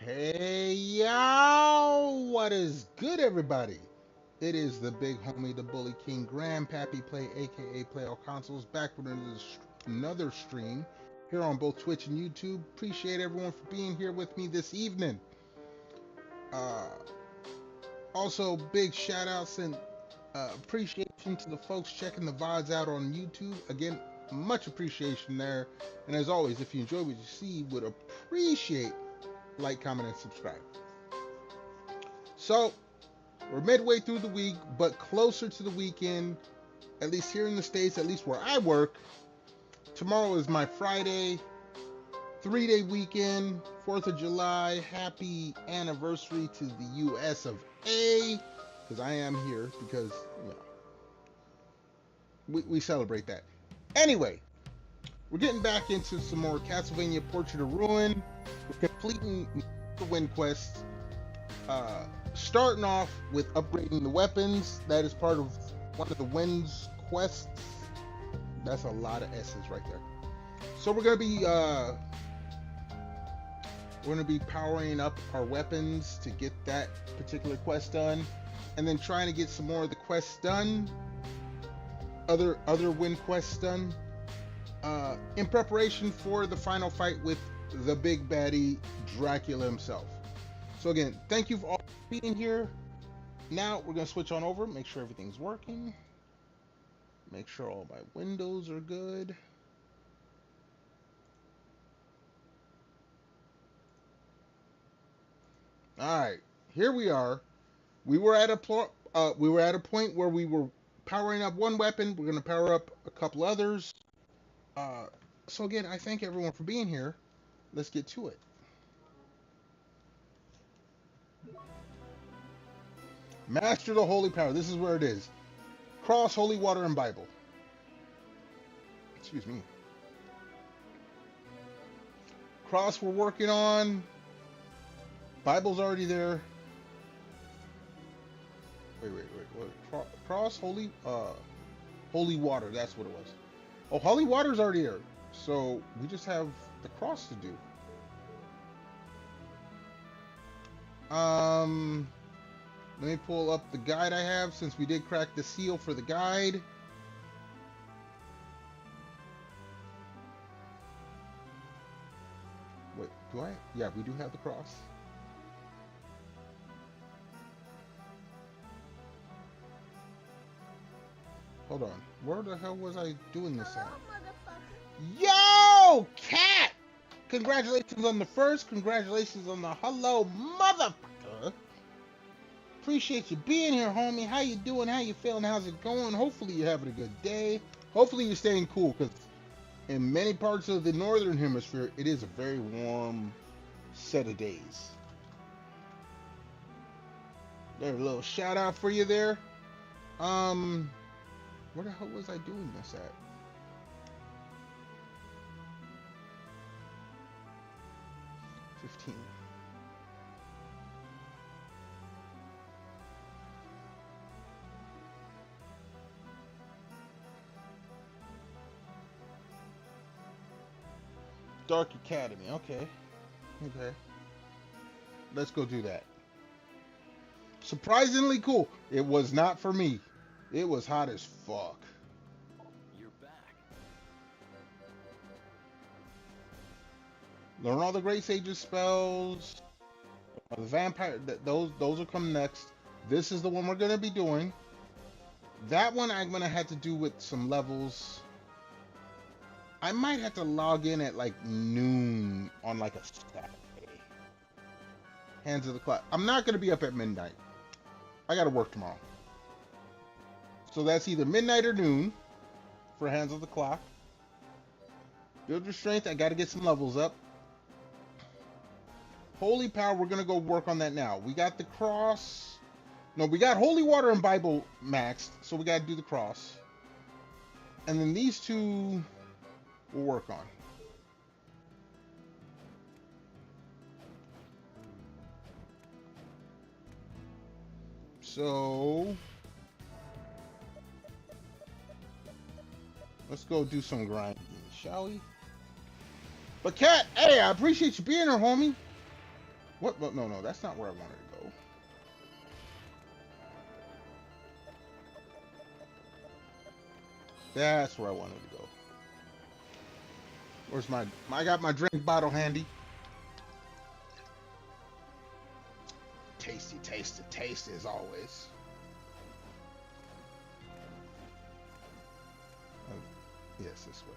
Hey y'all, what is good, everybody? It is the big homie, the Bully King, Grandpappy Play, aka Play All Consoles, back with another stream here on both Twitch and YouTube. Appreciate everyone for being here with me this evening. Uh, Also, big shout outs and appreciation to the folks checking the VODs out on YouTube. Again, much appreciation there. And as always, if you enjoy what you see, would appreciate like, comment, and subscribe. So, we're midway through the week, but closer to the weekend, at least here in the States, at least where I work. Tomorrow is my Friday, 3-day weekend, 4th of July. Happy anniversary to the US of A, because I am here, because, you know, we celebrate that. Anyway, we're getting back into some more CastleVania Portrait of Ruin. We're completing the win quests. Starting off with upgrading the weapons. That is part of one of the wins quests. That's a lot of S's right there. So we're gonna be powering up our weapons to get that particular quest done, and then trying to get some more of the quests done, other win quests done, in preparation for the final fight with the big baddie Dracula himself. So again, thank you for all being here. Now we're gonna switch on over, make sure everything's working, make sure all my windows are good. All right, here we are. We were at a point where we were powering up one weapon. We're gonna power up a couple others. So again, I thank everyone for being here. Let's get to it. Master the Holy Power. This is where it is. Cross, Holy Water, and Bible. Excuse me. Cross we're working on. Bible's already there. Wait. What? Cross, Holy Water. That's what it was. Oh, Holy Water's already there. So we just have the cross to do. Let me pull up the guide I have, since we did crack the seal for the guide. Wait, do I? Yeah, we do have the cross. Hold on. Where the hell was I doing this at? Yo, cat! Congratulations on the first. Congratulations on the hello, motherfucker. Appreciate you being here, homie. How you doing? How you feeling? How's it going? Hopefully you're having a good day. Hopefully you're staying cool, because in many parts of the northern hemisphere, it is a very warm set of days. There's a little shout out for you there. Where the hell was I doing this at? Dark Academy. Okay. Let's go do that. Surprisingly cool. It was not for me. It was hot as fuck. You're back. Learn all the Great Sage's spells. The vampire. Those will come next. This is the one we're gonna be doing. That one I'm gonna have to do with some levels. I might have to log in at like noon on like a Saturday. Hands of the Clock. I'm not gonna be up at midnight. I gotta work tomorrow. So that's either midnight or noon for Hands of the Clock. Build your strength. I gotta get some levels up. Holy Power, we're gonna go work on that now. We got the cross. No, we got Holy Water and Bible maxed, so we gotta do the cross. And then these two we'll work on. So let's go do some grinding, shall we? But Cat, hey, I appreciate you being here, homie. What? No, no, that's not where I wanted to go. That's where I wanted to go. Where's my... I got my drink bottle handy. Tasty, tasty, tasty as always. Oh, yes, this way.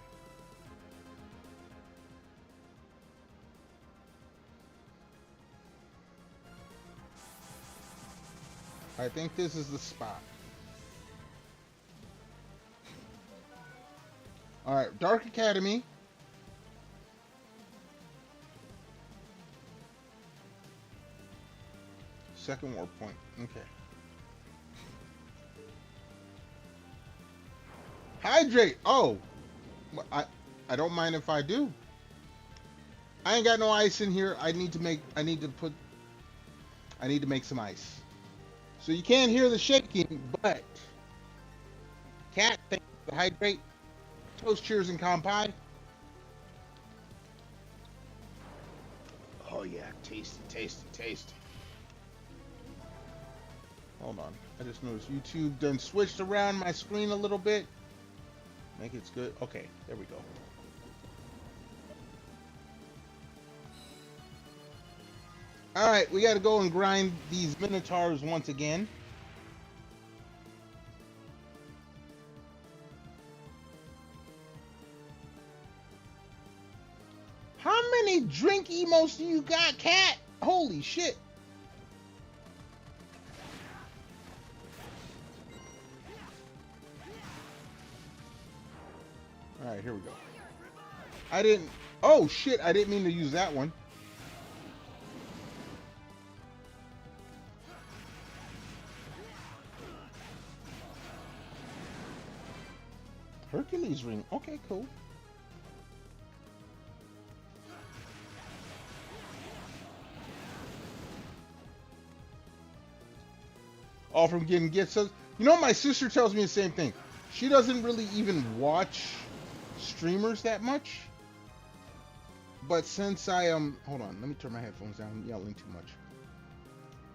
I think this is the spot. Alright, Dark Academy. Second warp point. Okay. Hydrate! Oh! I don't mind if I do. I ain't got no ice in here. I need to make some ice. So you can't hear the shaking, but Cat, thank you for the hydrate. Toast, cheers, and kampai. Oh yeah, tasty, tasty, tasty. Hold on. I just noticed YouTube done switched around my screen a little bit. Make it good. Okay, there we go. Alright, we gotta go and grind these Minotaurs once again. How many drink emotes do you got, Cat? Holy shit. Alright, here we go. I didn't... Oh shit, I didn't mean to use that one. Hercules ring. Okay, cool. All from getting gifts. You know, my sister tells me the same thing. She doesn't really even watch streamers that much. But since I hold on, let me turn my headphones down. I'm yelling too much.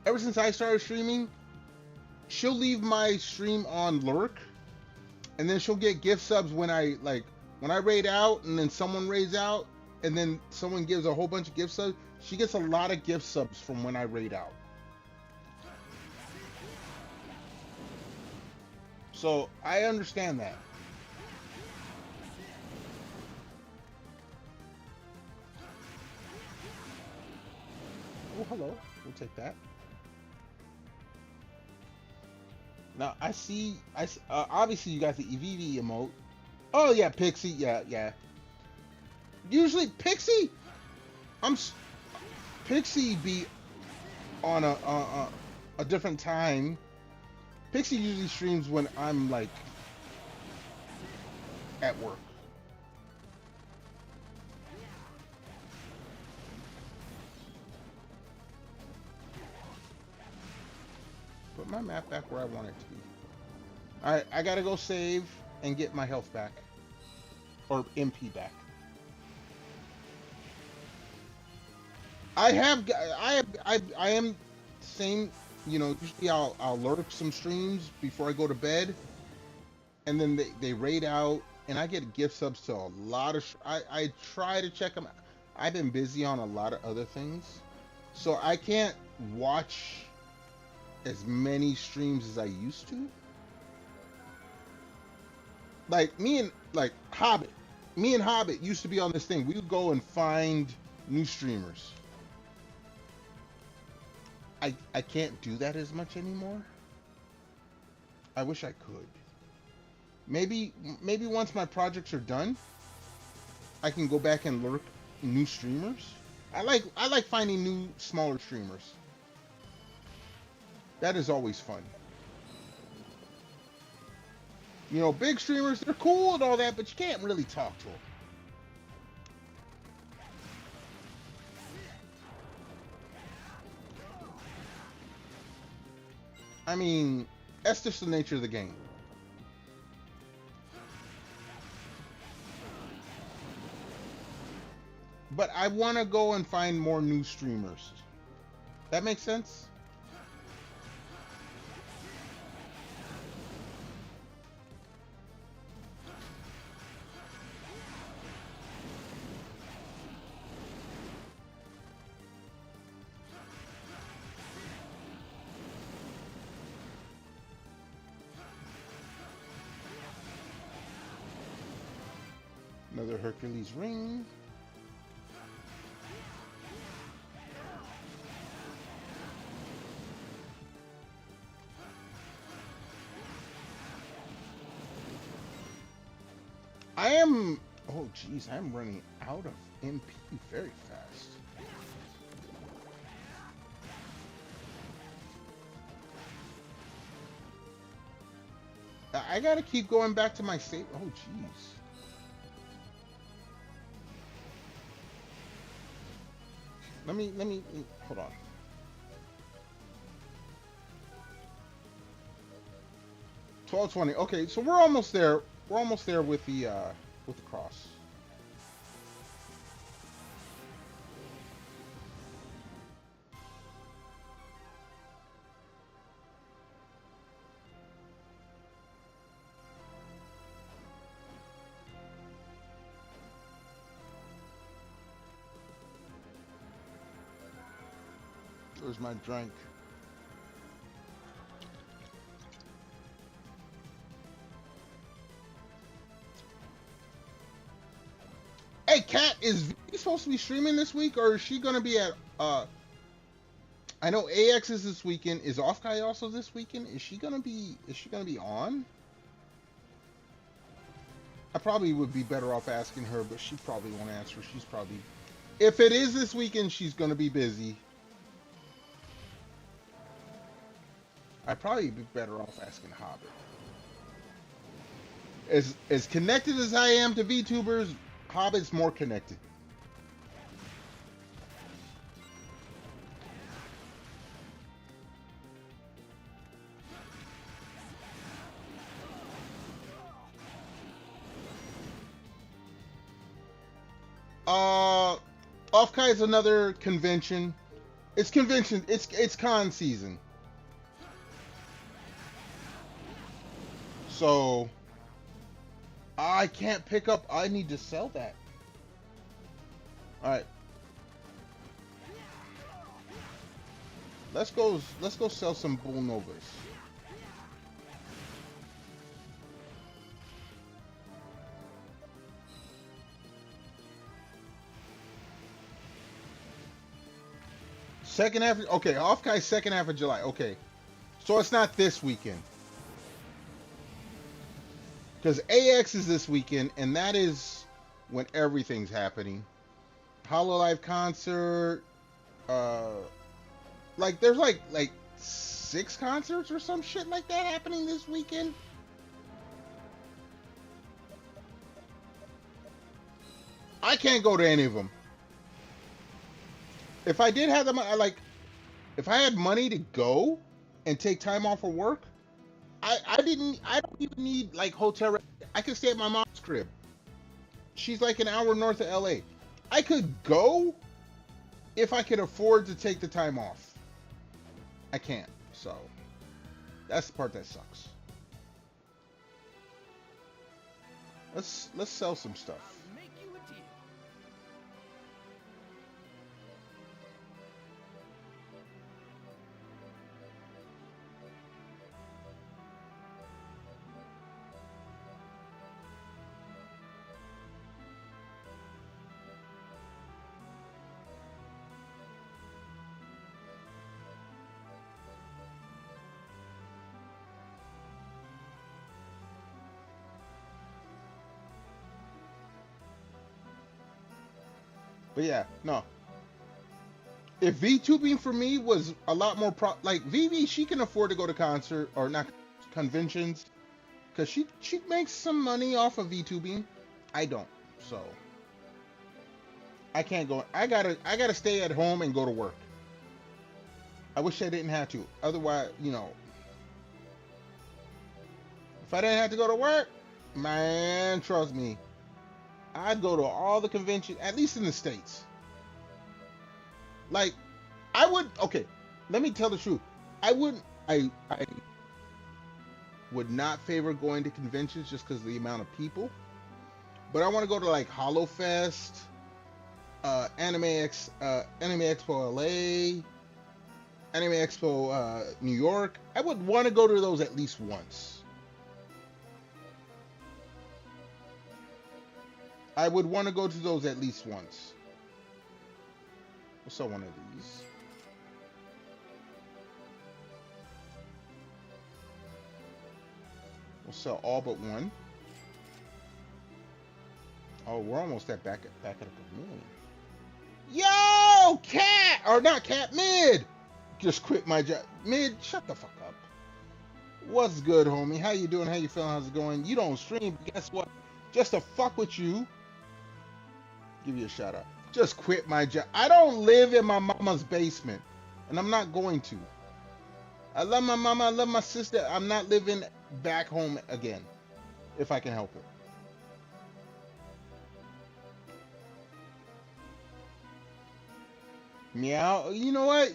Ever since I started streaming, she'll leave my stream on lurk. And then she'll get gift subs when I raid out, and then someone raids out, and then someone gives a whole bunch of gift subs. She gets a lot of gift subs from when I raid out. So I understand that. Oh, hello. We'll take that. Now, I see, obviously you got the EVV emote. Oh, yeah, Pixie, yeah. Usually, Pixie be on a different time. Pixie usually streams when I'm, like, at work. Put my map back where I want it to be. Alright, I gotta go save and get my health back. Or MP back. I am same, you know, usually I'll lurk some streams before I go to bed. And then they raid out, and I get gift subs to a lot of... I try to check them out. I've been busy on a lot of other things. So I can't watch as many streams as I used to. Like me and Hobbit used to be on this thing. We would go and find new streamers. I can't do that as much anymore. I wish I could. Maybe once my projects are done, I can go back and lurk new streamers. I like finding new smaller streamers. That is always fun. You know, big streamers, they're cool and all that, but you can't really talk to them. I mean, that's just the nature of the game. But I want to go and find more new streamers. That makes sense? Another Hercules ring. I am, oh geez, I'm running out of MP very fast. I gotta keep going back to my save. Oh geez. Let me, hold on. $12.20. Okay, so we're almost there. We're almost there with the cross. Where's my drink? Hey, Kat, is V supposed to be streaming this week, or is she gonna be at? I know AX is this weekend. Is Offkai also this weekend? Is she gonna be? Is she gonna be on? I probably would be better off asking her, but she probably won't answer. She's probably, if it is this weekend, she's gonna be busy. I'd probably be better off asking Hobbit. As connected as I am to VTubers, Hobbit's more connected. Offkai is another convention. It's convention. It's con season. So I can't pick up. I need to sell that. All right. Let's go sell some Bull Novas. Second half. Okay, Offkai second half of July. Okay, so it's not this weekend. Because AX is this weekend, and that is when everything's happening. Hololive concert, like there's like 6 concerts or some shit like that happening this weekend. I can't go to any of them. If I did have the money, if I had money to go and take time off of work, I don't even need like hotel. I could stay at my mom's crib. She's like an hour north of LA. I could go if I could afford to take the time off. I can't, so that's the part that sucks. Let's sell some stuff. But yeah, no. If VTubing for me was a lot more like Vivi, she can afford to go to concert or not conventions because she makes some money off of VTubing. I don't, so I can't go. I gotta stay at home and go to work. I wish I didn't have to. Otherwise, you know, if I didn't have to go to work, man, trust me, I'd go to all the conventions, at least in the States. Like, I would, okay, let me tell the truth. I wouldn't. I would not favor going to conventions just because of the amount of people. But I want to go to like HoloFest, Anime Expo LA, Anime Expo New York. I would want to go to those at least once. I would want to go to those at least once. We'll sell one of these. We'll sell all but one. Oh, we're almost at back at a million. Yo, Cat! Or not Cat, Mid! Just quit my job. Mid, shut the fuck up. What's good, homie? How you doing? How you feeling? How's it going? You don't stream, but guess what? Just to fuck with you, give you a shout out. Just quit my job. I don't live in my mama's basement, and I'm not going to. I love my mama. I love my sister. I'm not living back home again, if I can help it. Meow. You know what?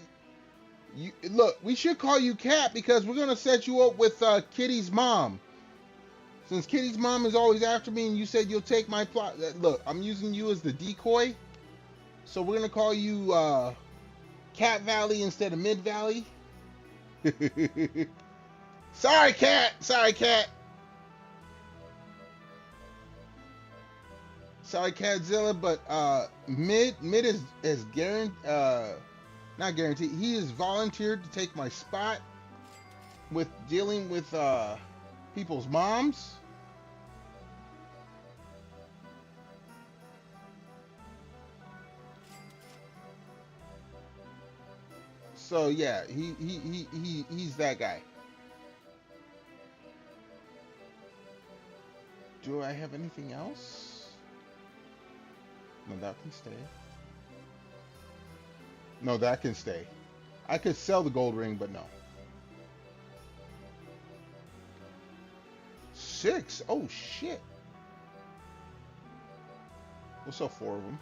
Look, we should call you Cat because we're gonna set you up with Kitty's mom. Since Kitty's mom is always after me, and you said you'll take my plot. Look, I'm using you as the decoy, so we're gonna call you Cat Valley instead of Mid Valley. Sorry, Cat. Sorry, Cat. Sorry, Catzilla, but Mid is guaranteed. Not guaranteed. He is volunteered to take my spot with dealing with people's moms. So yeah, he's that guy. Do I have anything else? No, that can stay. No, that can stay. I could sell the gold ring, but no. 6? Oh, shit. We'll sell 4 of them.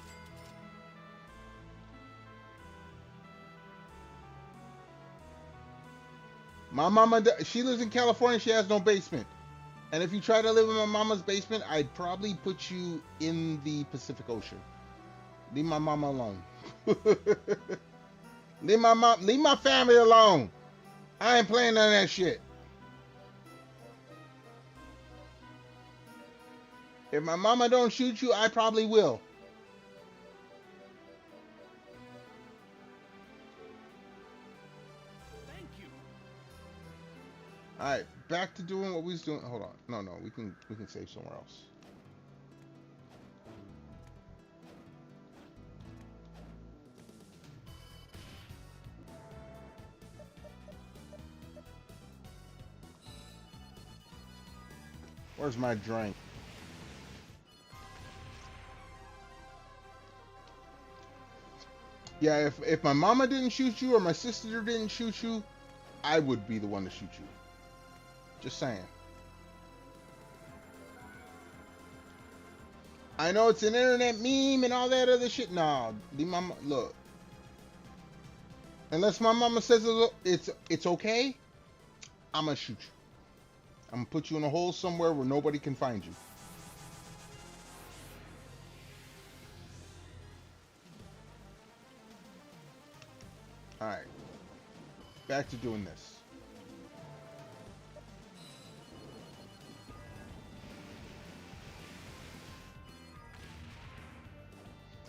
My mama, she lives in California. She has no basement. And if you try to live in my mama's basement, I'd probably put you in the Pacific Ocean. Leave my mama alone. Leave my family alone. I ain't playing none of that shit. If my mama don't shoot you, I probably will. Thank you. All right, back to doing what we was doing. Hold on. No, we can save somewhere else. Where's my drink? Yeah, if my mama didn't shoot you or my sister didn't shoot you, I would be the one to shoot you. Just saying. I know it's an internet meme and all that other shit. No, the mama, look. Unless my mama says it's okay, I'm gonna shoot you. I'm gonna put you in a hole somewhere where nobody can find you. Alright. Back to doing this.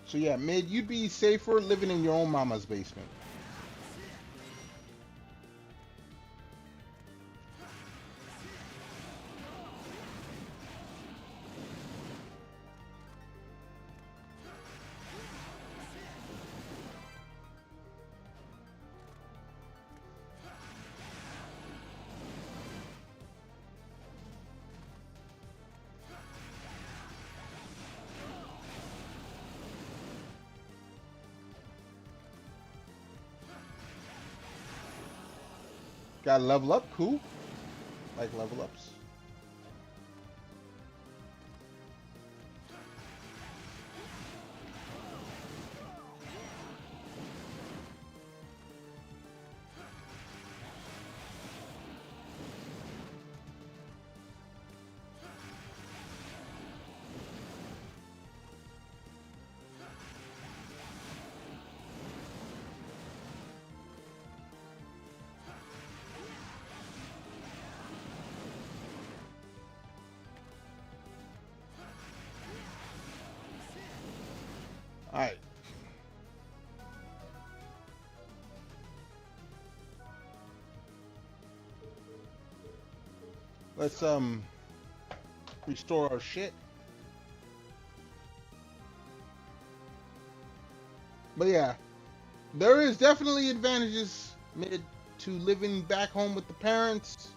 So yeah, Mid, you'd be safer living in your own mama's basement. Got to level up, cool. Like level ups. All right. Let's restore our shit. But yeah, there is definitely advantages made to living back home with the parents.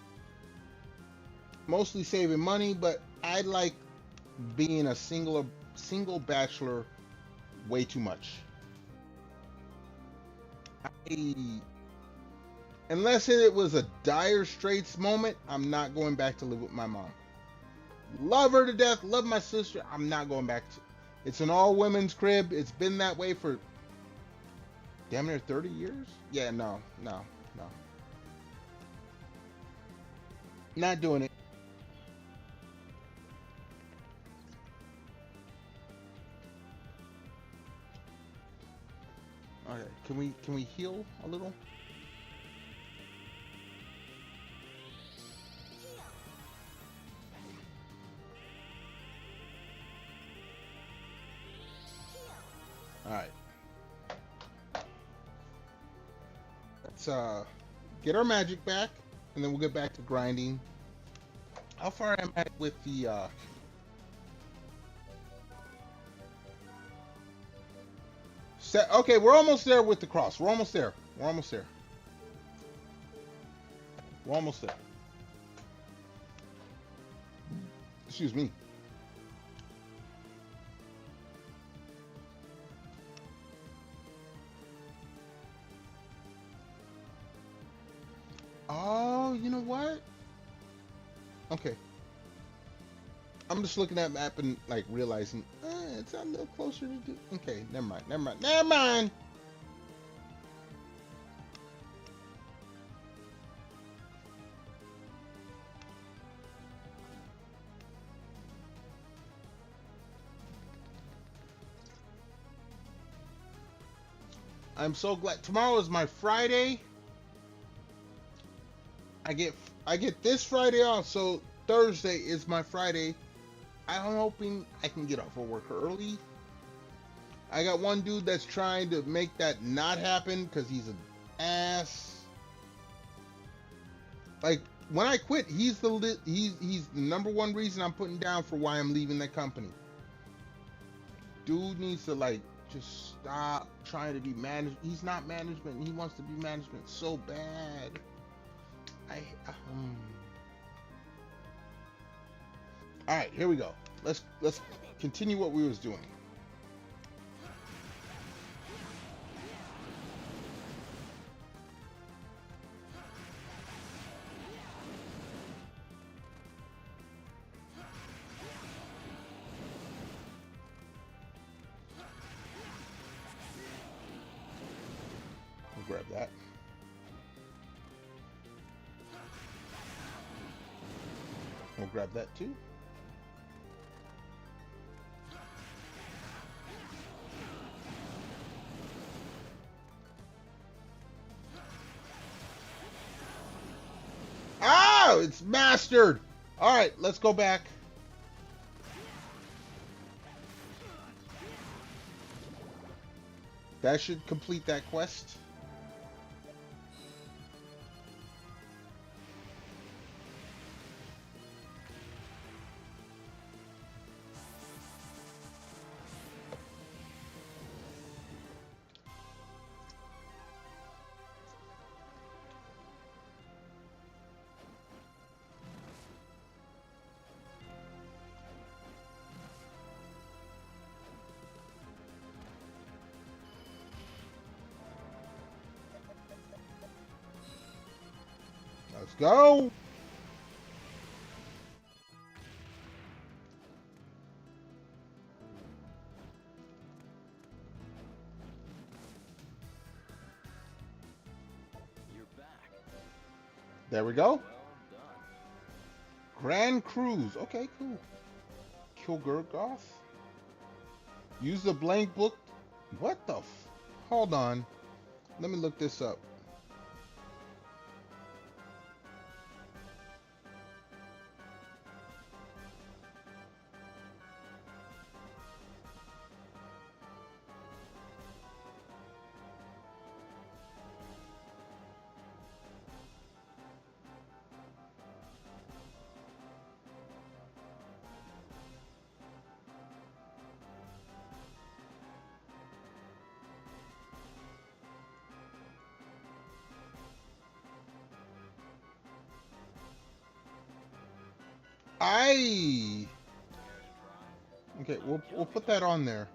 Mostly saving money, but I like being a single bachelor way too much. I, unless it was a dire straits moment, I'm not going back to live with my mom. Love her to death, love my sister. I'm not going back to. It's an all women's crib. It's been that way for damn near 30 years. Yeah, no. Not doing it. Okay, can we heal a little? All right. Let's get our magic back, and then we'll get back to grinding. How far am I with the set? Okay, we're almost there with the cross. We're almost there. We're almost there. We're almost there. Excuse me. Oh, you know what? Okay. I'm just looking at the map and like realizing it's a little closer to do. Okay, never mind. I'm so glad tomorrow is my Friday. I get this Friday off, so Thursday is my Friday. I'm hoping I can get off of work early. I got one dude that's trying to make that not happen because he's an ass. Like when I quit, he's the number one reason I'm putting down for why I'm leaving that company. Dude needs to like just stop trying to be managed. He's not management. He wants to be management so bad. All right, here we go. Let's continue what we was doing. We'll grab that. We'll grab that too. Oh, it's mastered. All right, let's go back. That should complete that quest. Let's go. You're back. There we go. Well done. Grand Cruise. Okay, cool. Kill Gurgoth. Use the blank book. What the f... Hold on. Let me look this up. I Care to try? okay. Not We'll guilty put though. that on there.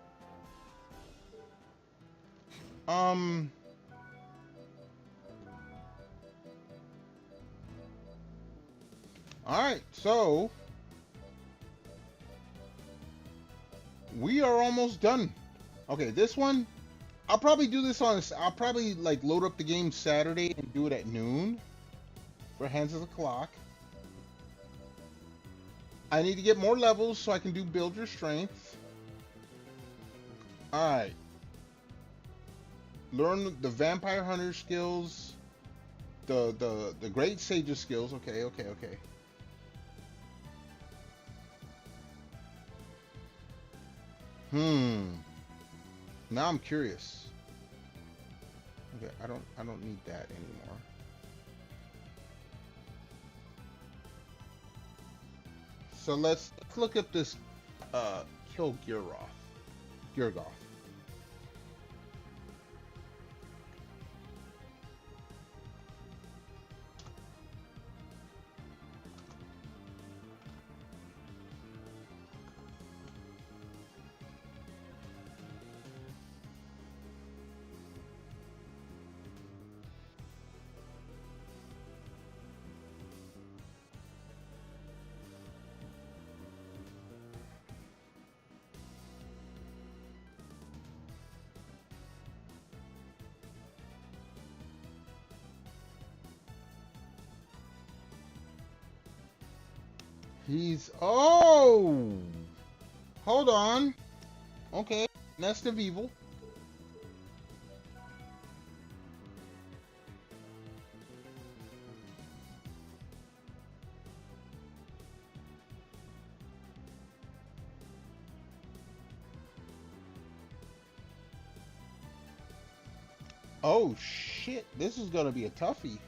Um. All right. So we are almost done. Okay. This one, I'll probably do this on. I'll probably like load up the game Saturday and do it at noon for Hands of the Clock. I need to get more levels so I can do build your strength. All right. Learn the vampire hunter skills, the great sages skills. Okay, okay, okay. Hmm. Now I'm curious. Okay, I don't need that anymore. So let's look at this kill Girgoth. He's oh, hold on. Okay, Nest of Evil. Oh shit, this is gonna be a toughie.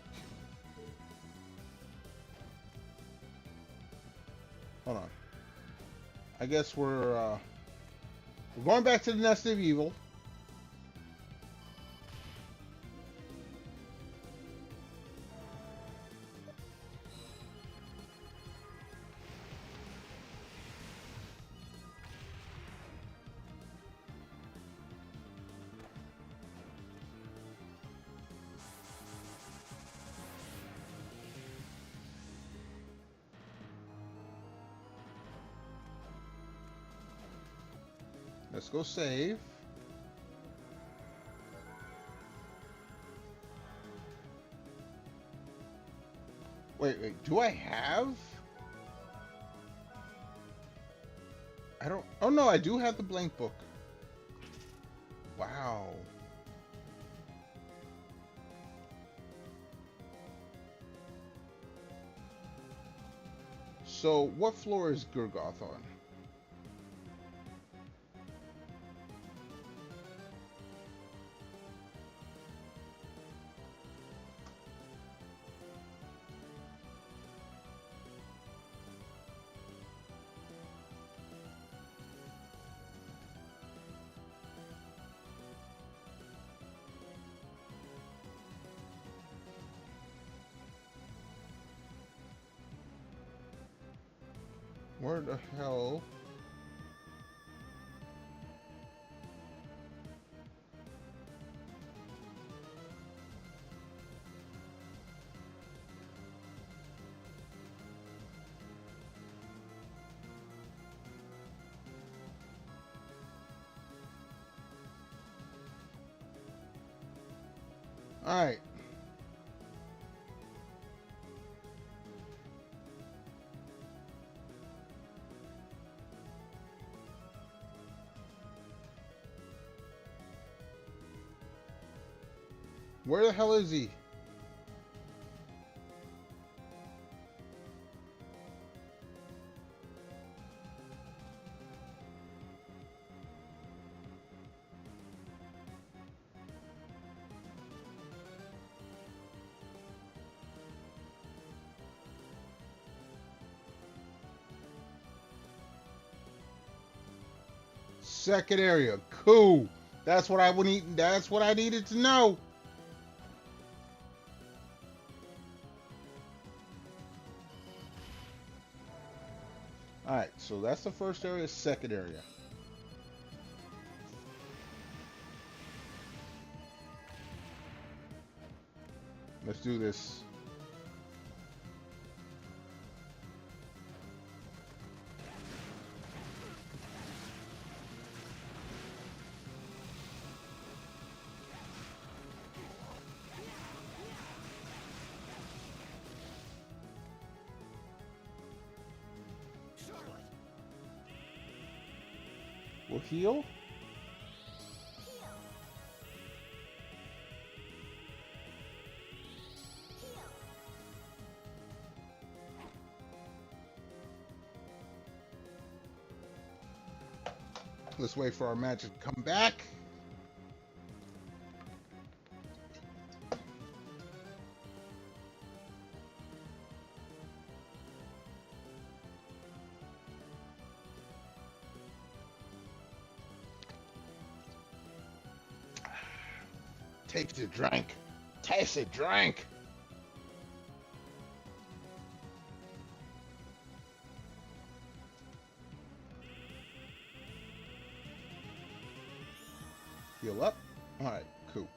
Hold on. I guess we're going back to the Nest of Evil. Let's go save. Wait, do I have? I don't, oh no, I do have the blank book. Wow. So, what floor is Girgoth on? Where the hell? Alright. Where the hell is he? Second area. Cool. That's what I would need. That's what I needed to know. So that's the first area. Second area. Let's do this. We'll heal. Let's wait for our magic to come back. Taste the drink. Taste the drink. Heal up. All right, cool.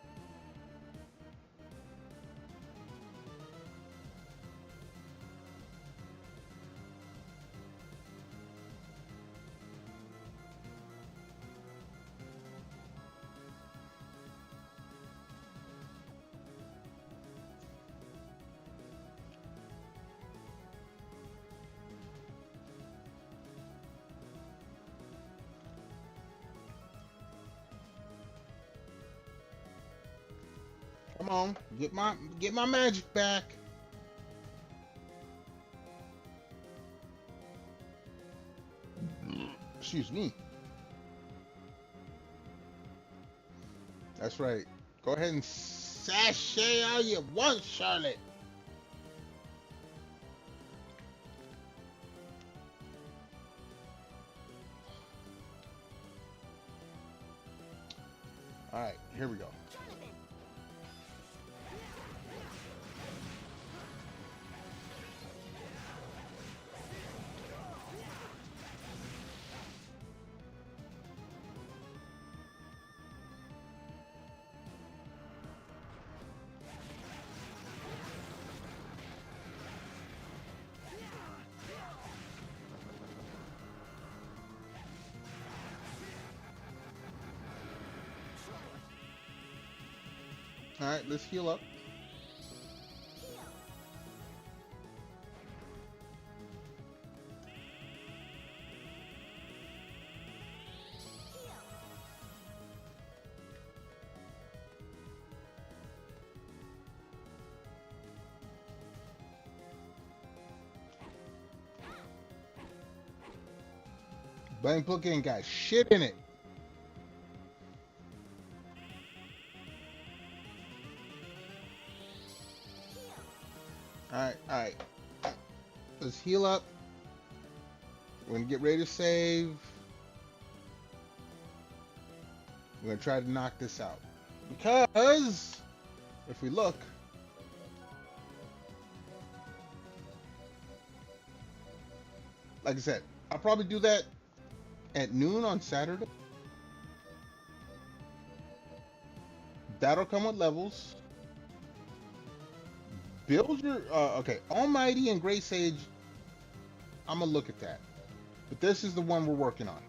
Come on, get my magic back. Excuse me. That's right. Go ahead and sashay all you want, Charlotte. All right, here we go. All right, let's heal up. Blank book ain't got shit in it. All right. Let's heal up. We're gonna get ready to save. We're gonna try to knock this out. Because if we look, like I said, I'll probably do that at noon on Saturday. That'll come with levels. Build your okay, Almighty and Great Sage. I'm gonna look at that, but this is the one we're working on.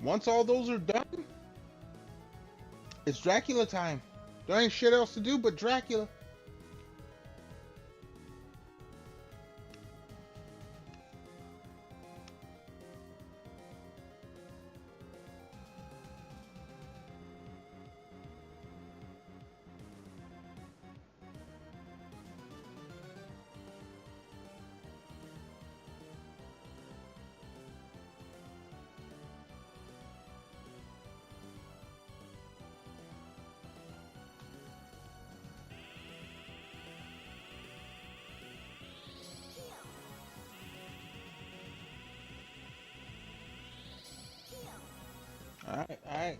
Once all those are done, it's Dracula time. There ain't shit else to do but Dracula. Alright, alright.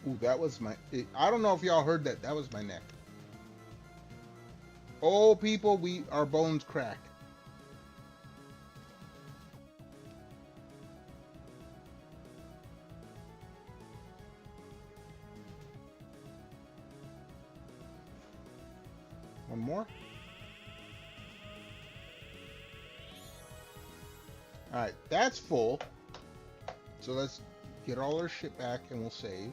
Ooh, that was my... I don't know if y'all heard that. That was my neck. Oh, people, our bones crack. One more. Alright, that's full. So let's get all our shit back and we'll save.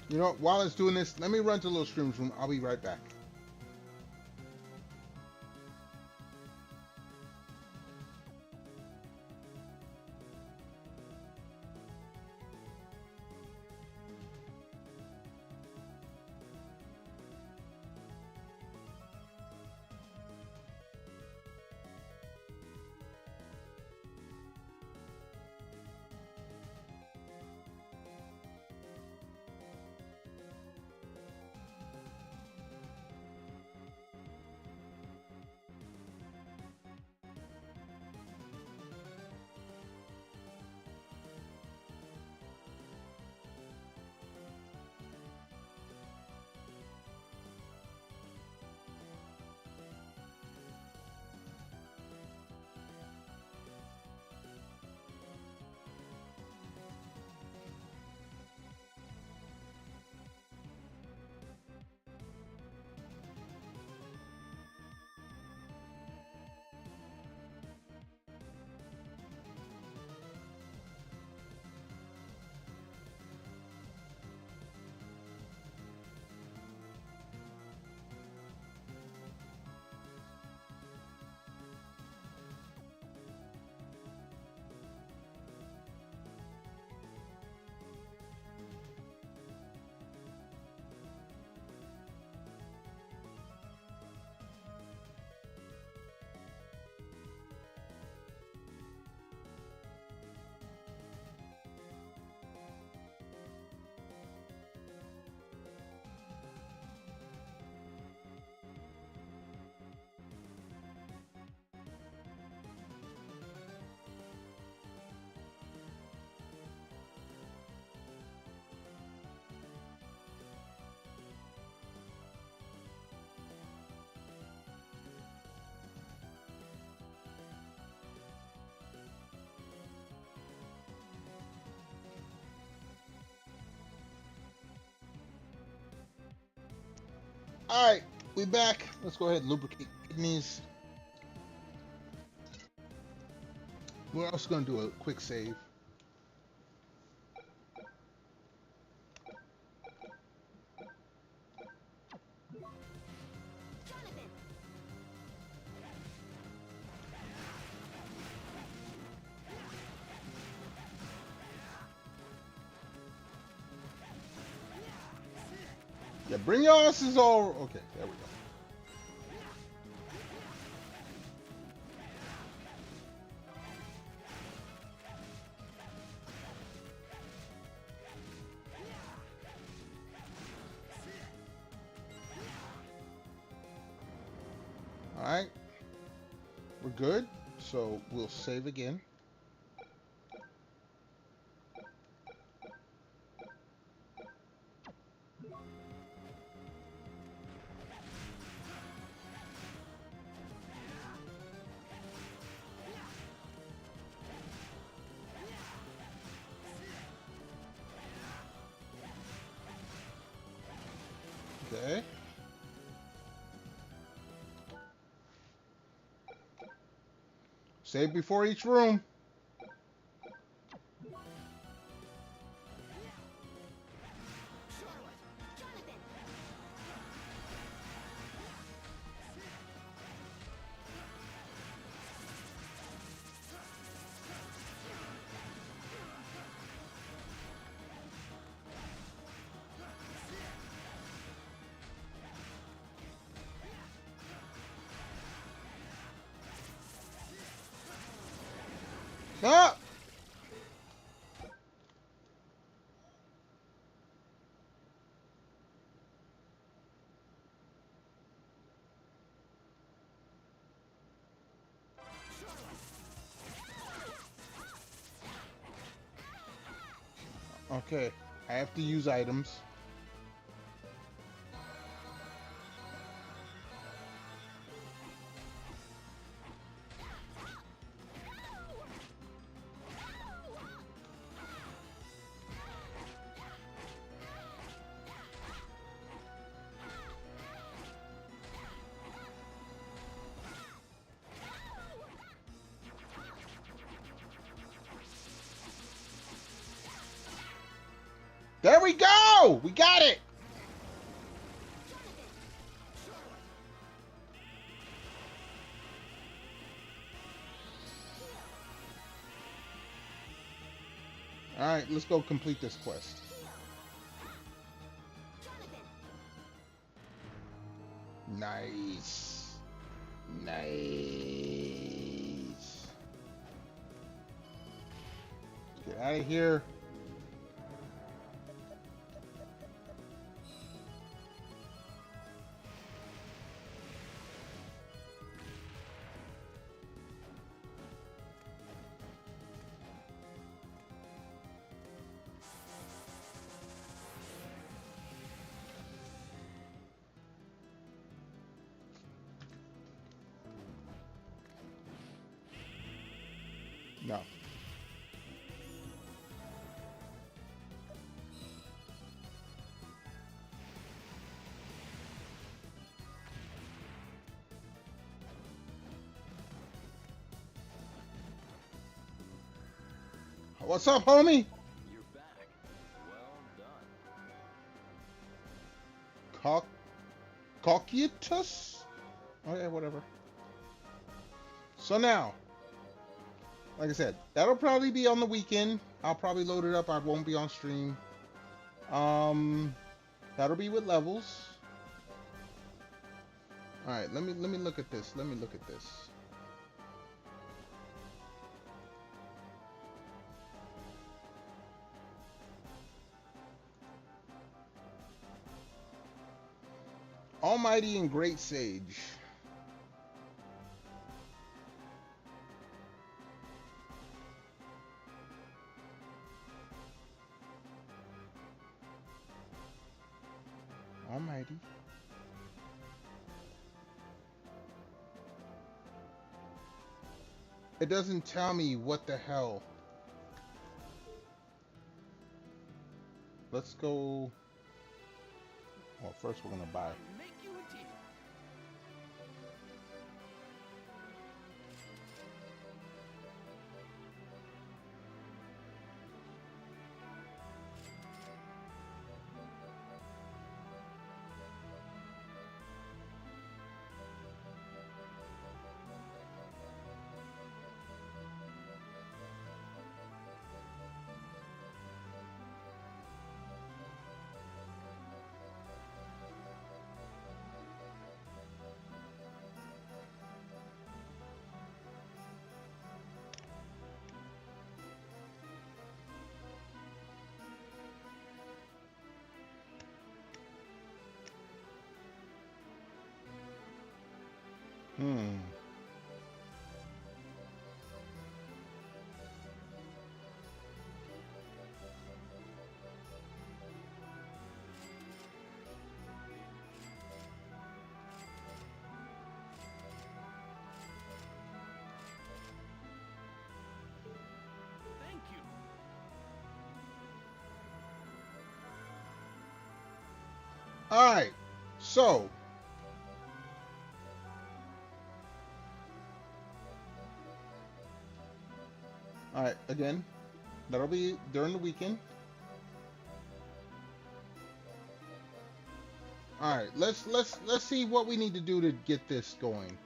You know, while it's doing this, let me run to the little streams room. I'll be right back. All right, we back. Let's go ahead and lubricate kidneys. We're also going to do a quick save. Yeah, bring your asses all. Okay, there we go. All right, we're good. So we'll save again. Okay. Save before each room. Ah! Okay, I have to use items. There we go! We got it! Alright, let's go complete this quest. Nice. Nice. Get out of here. No. What's up, homie? You're back. Well done. Cocytus? Okay, whatever. So now, like I said, that'll probably be on the weekend. I'll probably load it up. I won't be on stream. That'll be with levels. All right, let me look at this. Let me look at this. Almighty and Great Sage. Almighty. It doesn't tell me what the hell. Let's go. Well, first we're gonna buy. Make you a deal. Hmm. Thank you. All right. So, All right, again, that'll be during the weekend. All right, let's see what we need to do to get this going.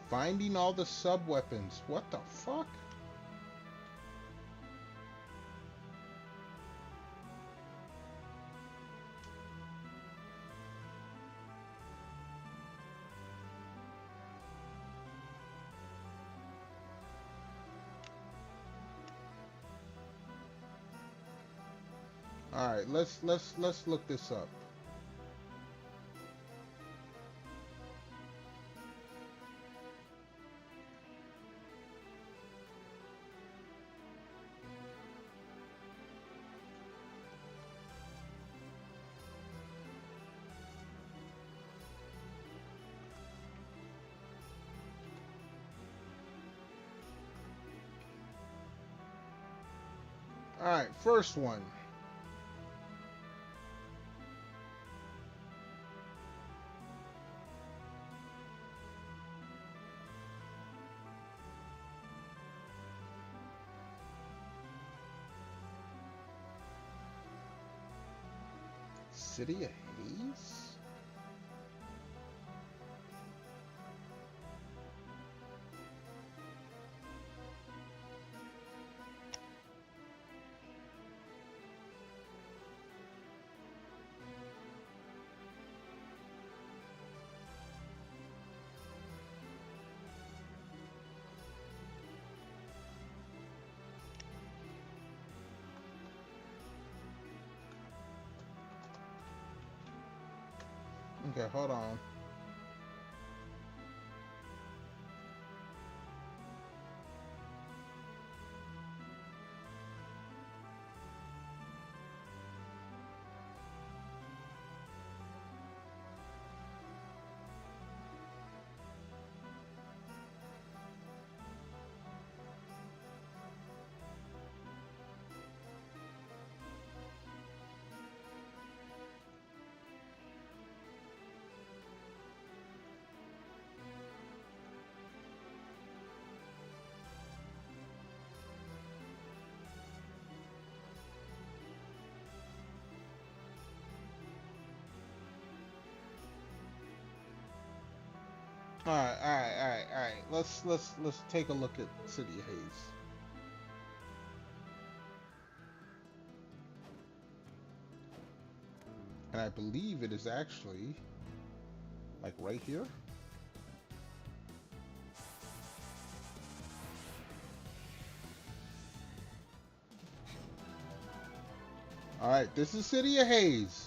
Finding all the sub weapons. What the fuck? All right, let's look this up. All right, first one. City of Haze? Okay, hold on. All right, all right, all right, all right. Let's take a look at City of Haze. And I believe it is actually like right here. All right, this is City of Haze.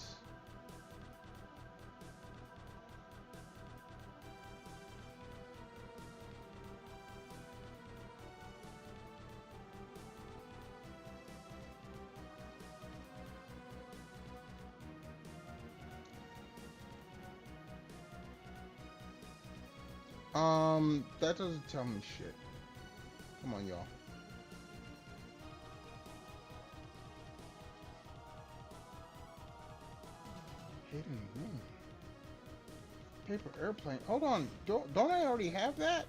That doesn't tell me shit. Come on, y'all. Hidden room. Paper airplane. Hold on. Don't I already have that?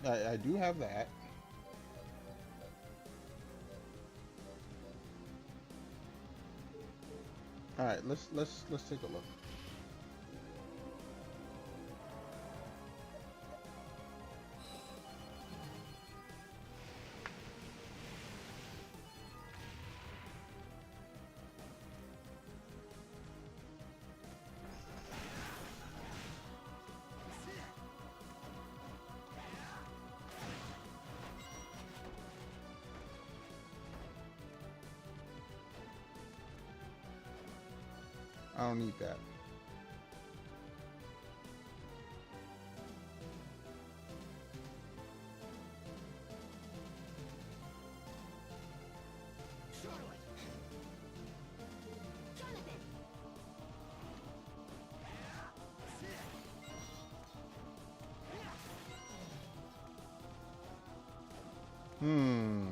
I do have that. All right, let's take a look. I don't need that. Hmm.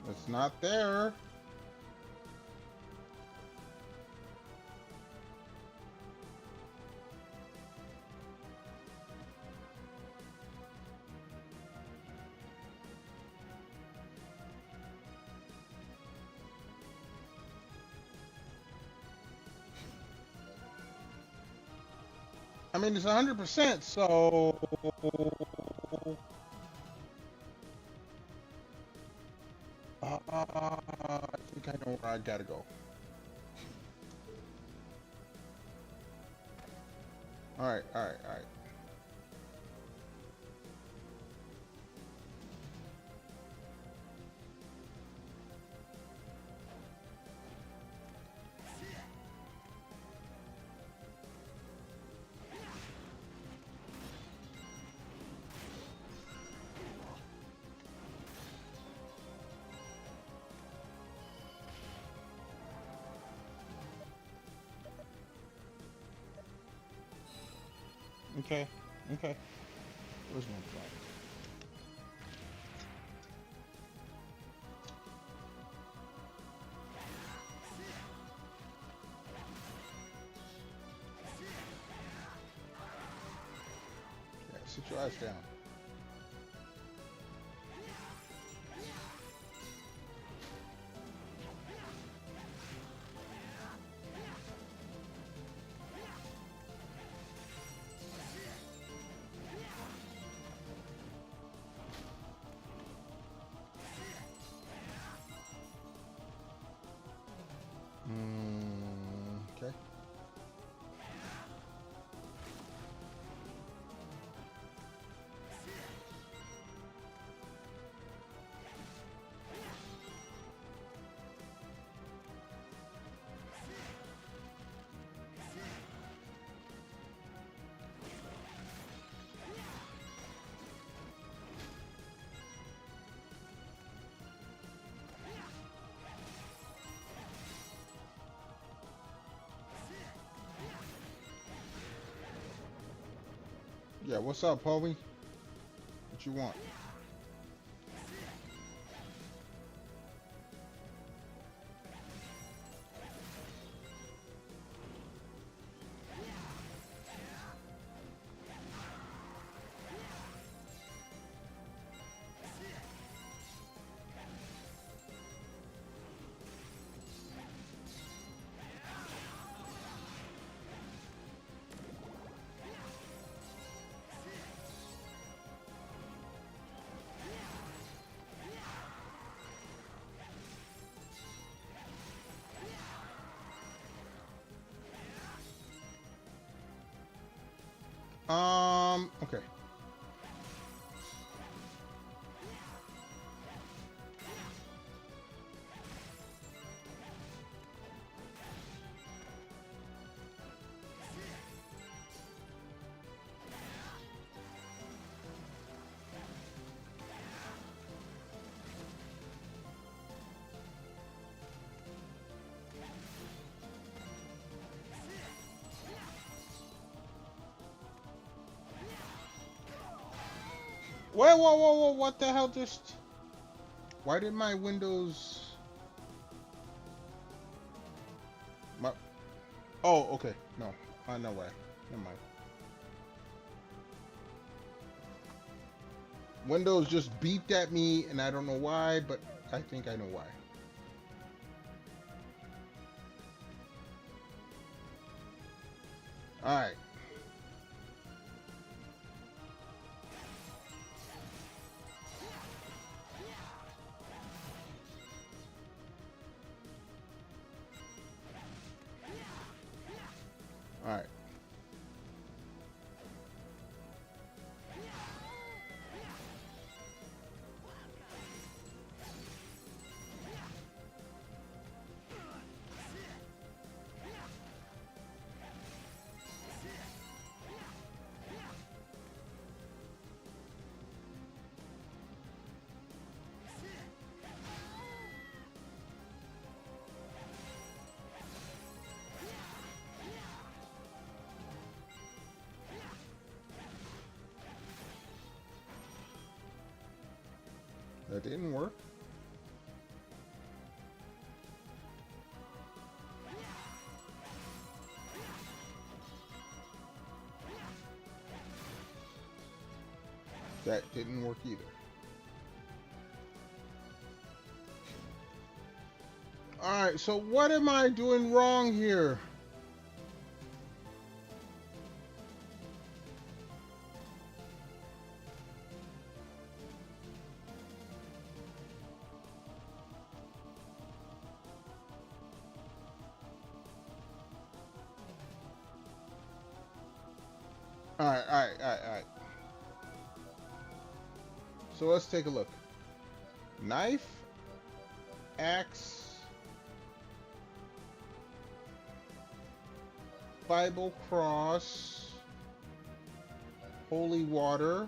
It's not there. I mean, it's 100%, so I think I know where I gotta go. All right, all right, all right. Okay, okay. Where's my flag? Yeah, sit your ass down. Okay. Yeah, what's up, homie? What you want? Okay. Wait, whoa, whoa, whoa, what the hell just... Why did my windows... My... Oh, okay. No. No way. Never mind. Windows just beeped at me, and I don't know why, but I think I know why. Alright. Alright. That didn't work. That didn't work either. Alright, so what am I doing wrong here? Alright. So let's take a look. Knife, axe, Bible cross, holy water,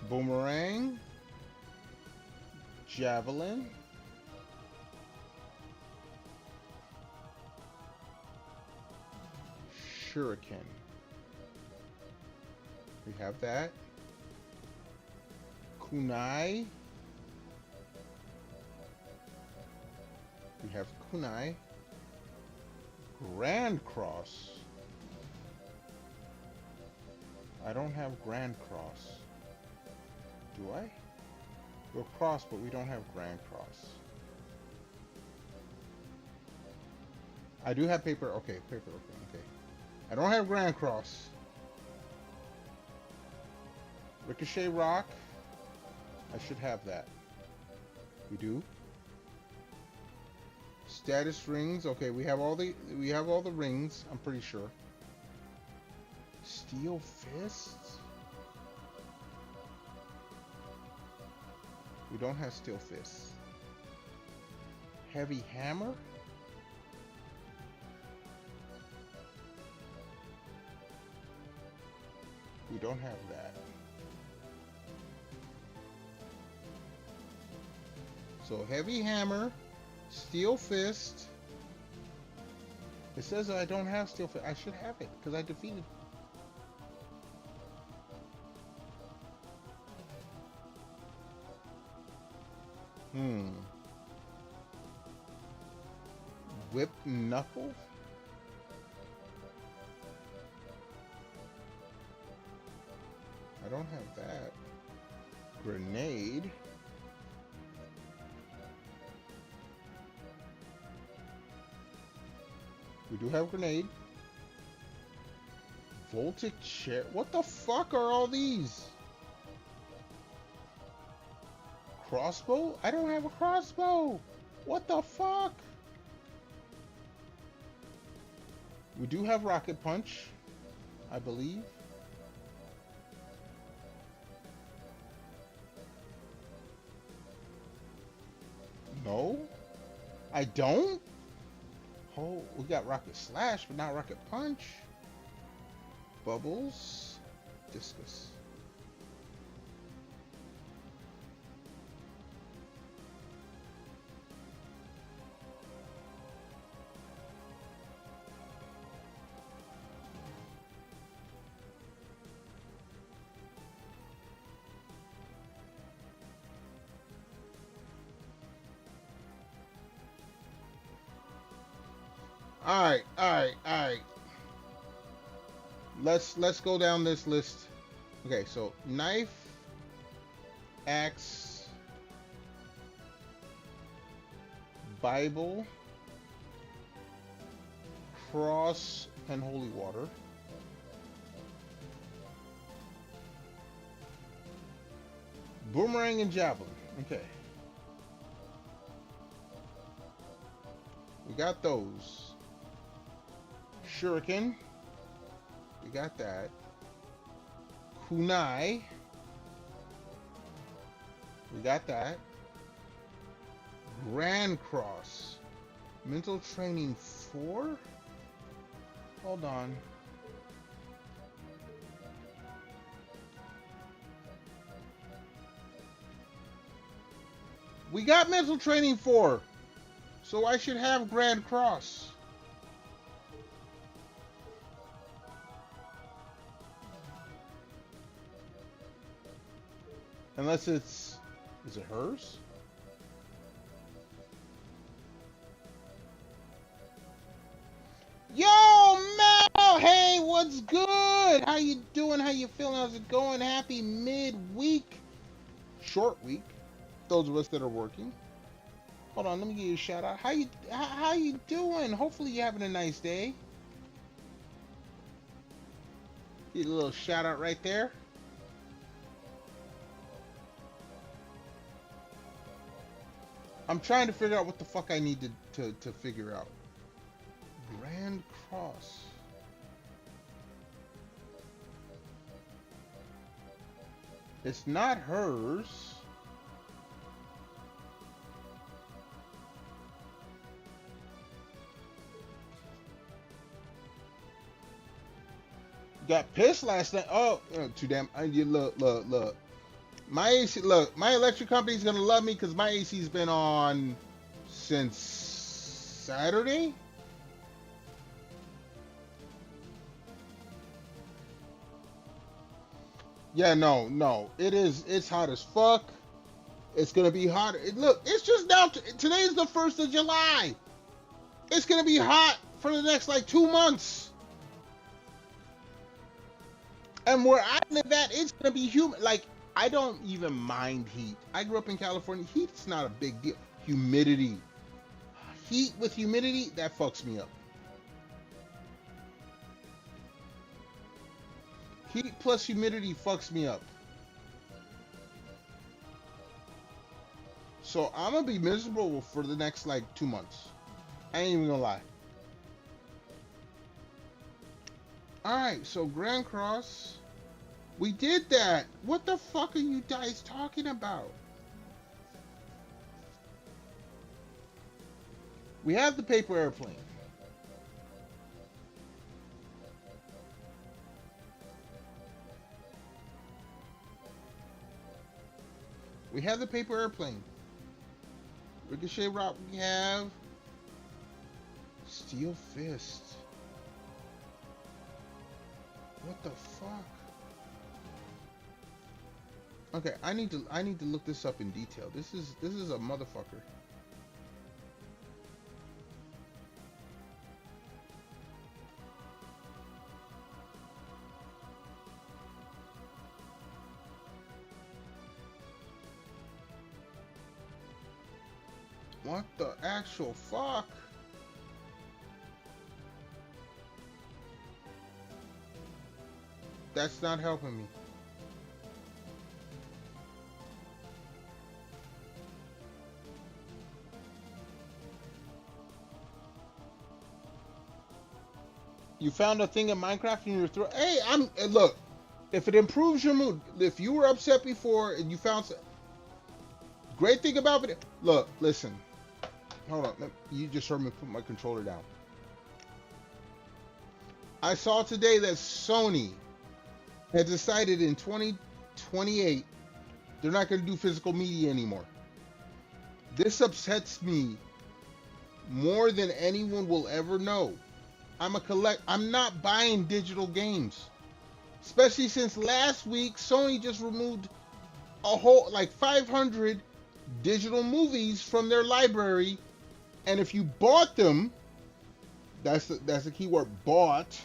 boomerang, javelin, shuriken. We have that. Kunai. We have kunai. Grand cross. I don't have grand cross. Do I? We're cross, but we don't have grand cross. I do have paper. Okay, paper. Okay. I don't have grand cross. Ricochet rock. I should have that. We do. Status rings. Okay, we have all the rings, I'm pretty sure. Steel fists? We don't have steel fists. Heavy hammer? We don't have that. So heavy hammer, steel fist. It says I don't have steel fist. I should have it because I defeated. Whip knuckle. I don't have that. Grenade. We do have grenade. Voltic chair. What the fuck are all these? Crossbow? I don't have a crossbow. What the fuck? We do have rocket punch, I believe. No, I don't. Oh, we got rocket slash, but not rocket punch. Bubbles, discus. All right. Let's go down this list. Okay, so knife, axe, Bible, cross, and holy water. Boomerang and javelin. Okay. We got those. Shuriken. We got that. Kunai. We got that. Grand Cross. Mental Training 4? Hold on. We got Mental Training 4. So I should have Grand Cross. Unless it's... Is it hers? Yo, Mel! Hey, what's good? How you doing? How you feeling? How's it going? Happy midweek. Short week. Those of us that are working. Hold on, let me give you a shout out. How you doing? Hopefully you're having a nice day. Get a little shout out right there. I'm trying to figure out what the fuck I need to figure out. Grand Cross. It's not hers. Got pissed last night. Oh, too damn. You look. My AC, look, my electric company's gonna love me because my AC's been on since Saturday. Yeah, no, it's hot as fuck. It's gonna be hot. Look, it's just now. Today's the 1st of July. It's gonna be hot for the next like 2 months. And where I live at, it's gonna be humid. Like, I don't even mind heat. I grew up in California. Heat's not a big deal. Humidity. Heat with humidity, that fucks me up. Heat plus humidity fucks me up. So I'm gonna be miserable for the next like 2 months. I ain't even gonna lie. Alright, so Grand Cross. We did that. What the fuck are you guys talking about? We have the paper airplane. We have the paper airplane. Ricochet Rock we have. Steel Fist. What the fuck? Okay, I need to look this up in detail. This is a motherfucker. What the actual fuck? That's not helping me. You found a thing in Minecraft and you're throwing. Hey, look. If it improves your mood, if you were upset before and you found great thing about it. Look, listen. Hold on. You just heard me put my controller down. I saw today that Sony had decided in 2028 they're not going to do physical media anymore. This upsets me more than anyone will ever know. I'm not buying digital games. Especially since last week Sony just removed a whole like 500 digital movies from their library, and if you bought them, that's the key word, bought,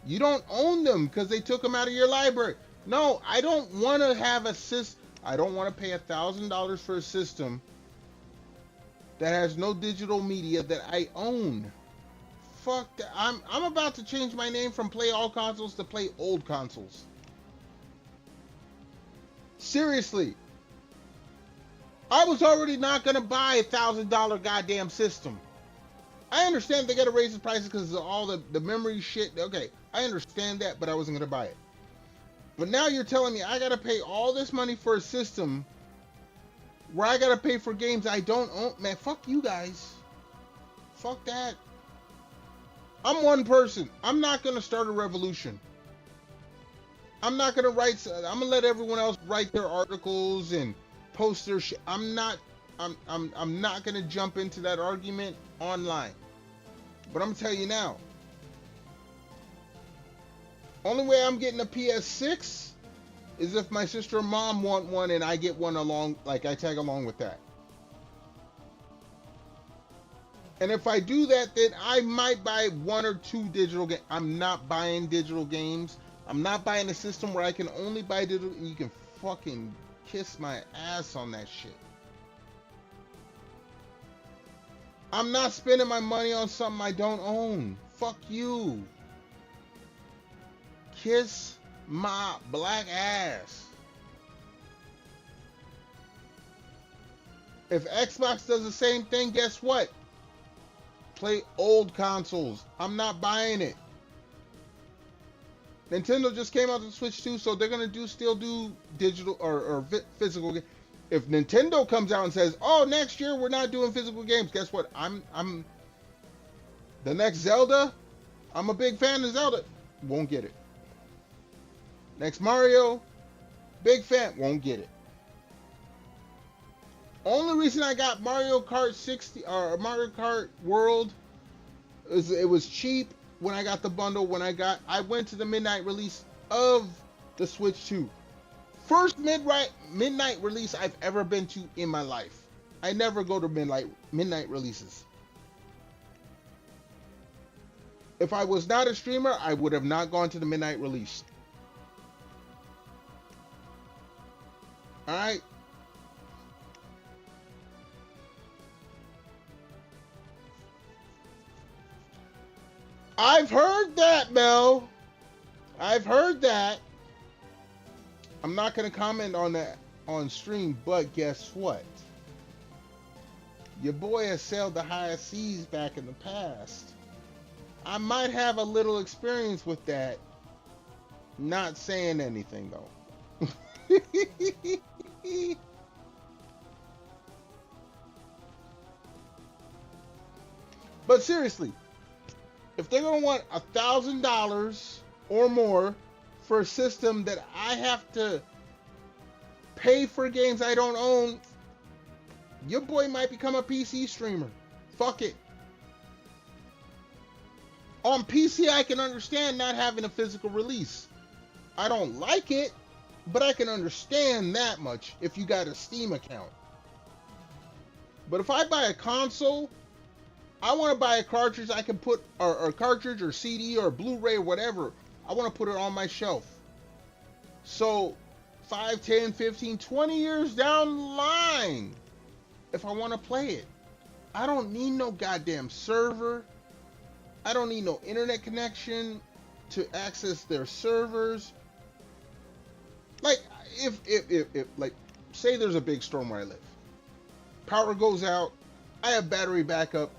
you don't own them because they took them out of your library. No, I don't want to have a system. I don't want to pay $1,000 for a system that has no digital media that I own. Fuck that. I'm about to change my name from Play All Consoles to Play Old Consoles. Seriously. I was already not going to buy a $1,000 goddamn system. I understand they got to raise the prices because of all the memory shit. Okay, I understand that, but I wasn't going to buy it. But now you're telling me I got to pay all this money for a system where I got to pay for games I don't own. Man, fuck you guys. Fuck that. I'm one person. I'm not going to start a revolution. I'm not going to write. I'm going to let everyone else write their articles and post their shit. I'm not going to jump into that argument online. But I'm going to tell you now. Only way I'm getting a PS6 is if my sister or mom want one and I get one along, like I tag along with that. And if I do that, then I might buy 1 or 2 digital games. I'm not buying digital games. I'm not buying a system where I can only buy digital. You can fucking kiss my ass on that shit. I'm not spending my money on something I don't own. Fuck you. Kiss my black ass. If Xbox does the same thing, guess what? Play old consoles. I'm not buying it. Nintendo just came out to Switch 2, so they're gonna still do digital or physical games. If Nintendo comes out and says, "Oh, next year we're not doing physical games," guess what? I'm the next Zelda. I'm a big fan of Zelda. Won't get it. Next Mario, big fan. Won't get it. Only reason I got Mario Kart 60 or Mario Kart World is it was cheap when I got the bundle. I went to the midnight release of the Switch 2. First midnight release I've ever been to in my life. I never go to midnight releases. If I was not a streamer, I would have not gone to the midnight release. All right. I've heard that, Mel. I've heard that. I'm not going to comment on that on stream, but guess what? Your boy has sailed the highest seas back in the past. I might have a little experience with that. Not saying anything, though. But seriously, if they're going to want $1,000 or more for a system that I have to pay for games I don't own, your boy might become a PC streamer. Fuck it. On PC, I can understand not having a physical release. I don't like it, but I can understand that much if you got a Steam account. But if I buy a console, I want to buy a cartridge I can put, or a cartridge or CD or Blu-ray or whatever. I want to put it on my shelf. So 5, 10, 15, 20 years down the line, if I want to play it, I don't need no goddamn server. I don't need no internet connection to access their servers. Like, if like, say there's a big storm where I live. Power goes out. I have battery backup.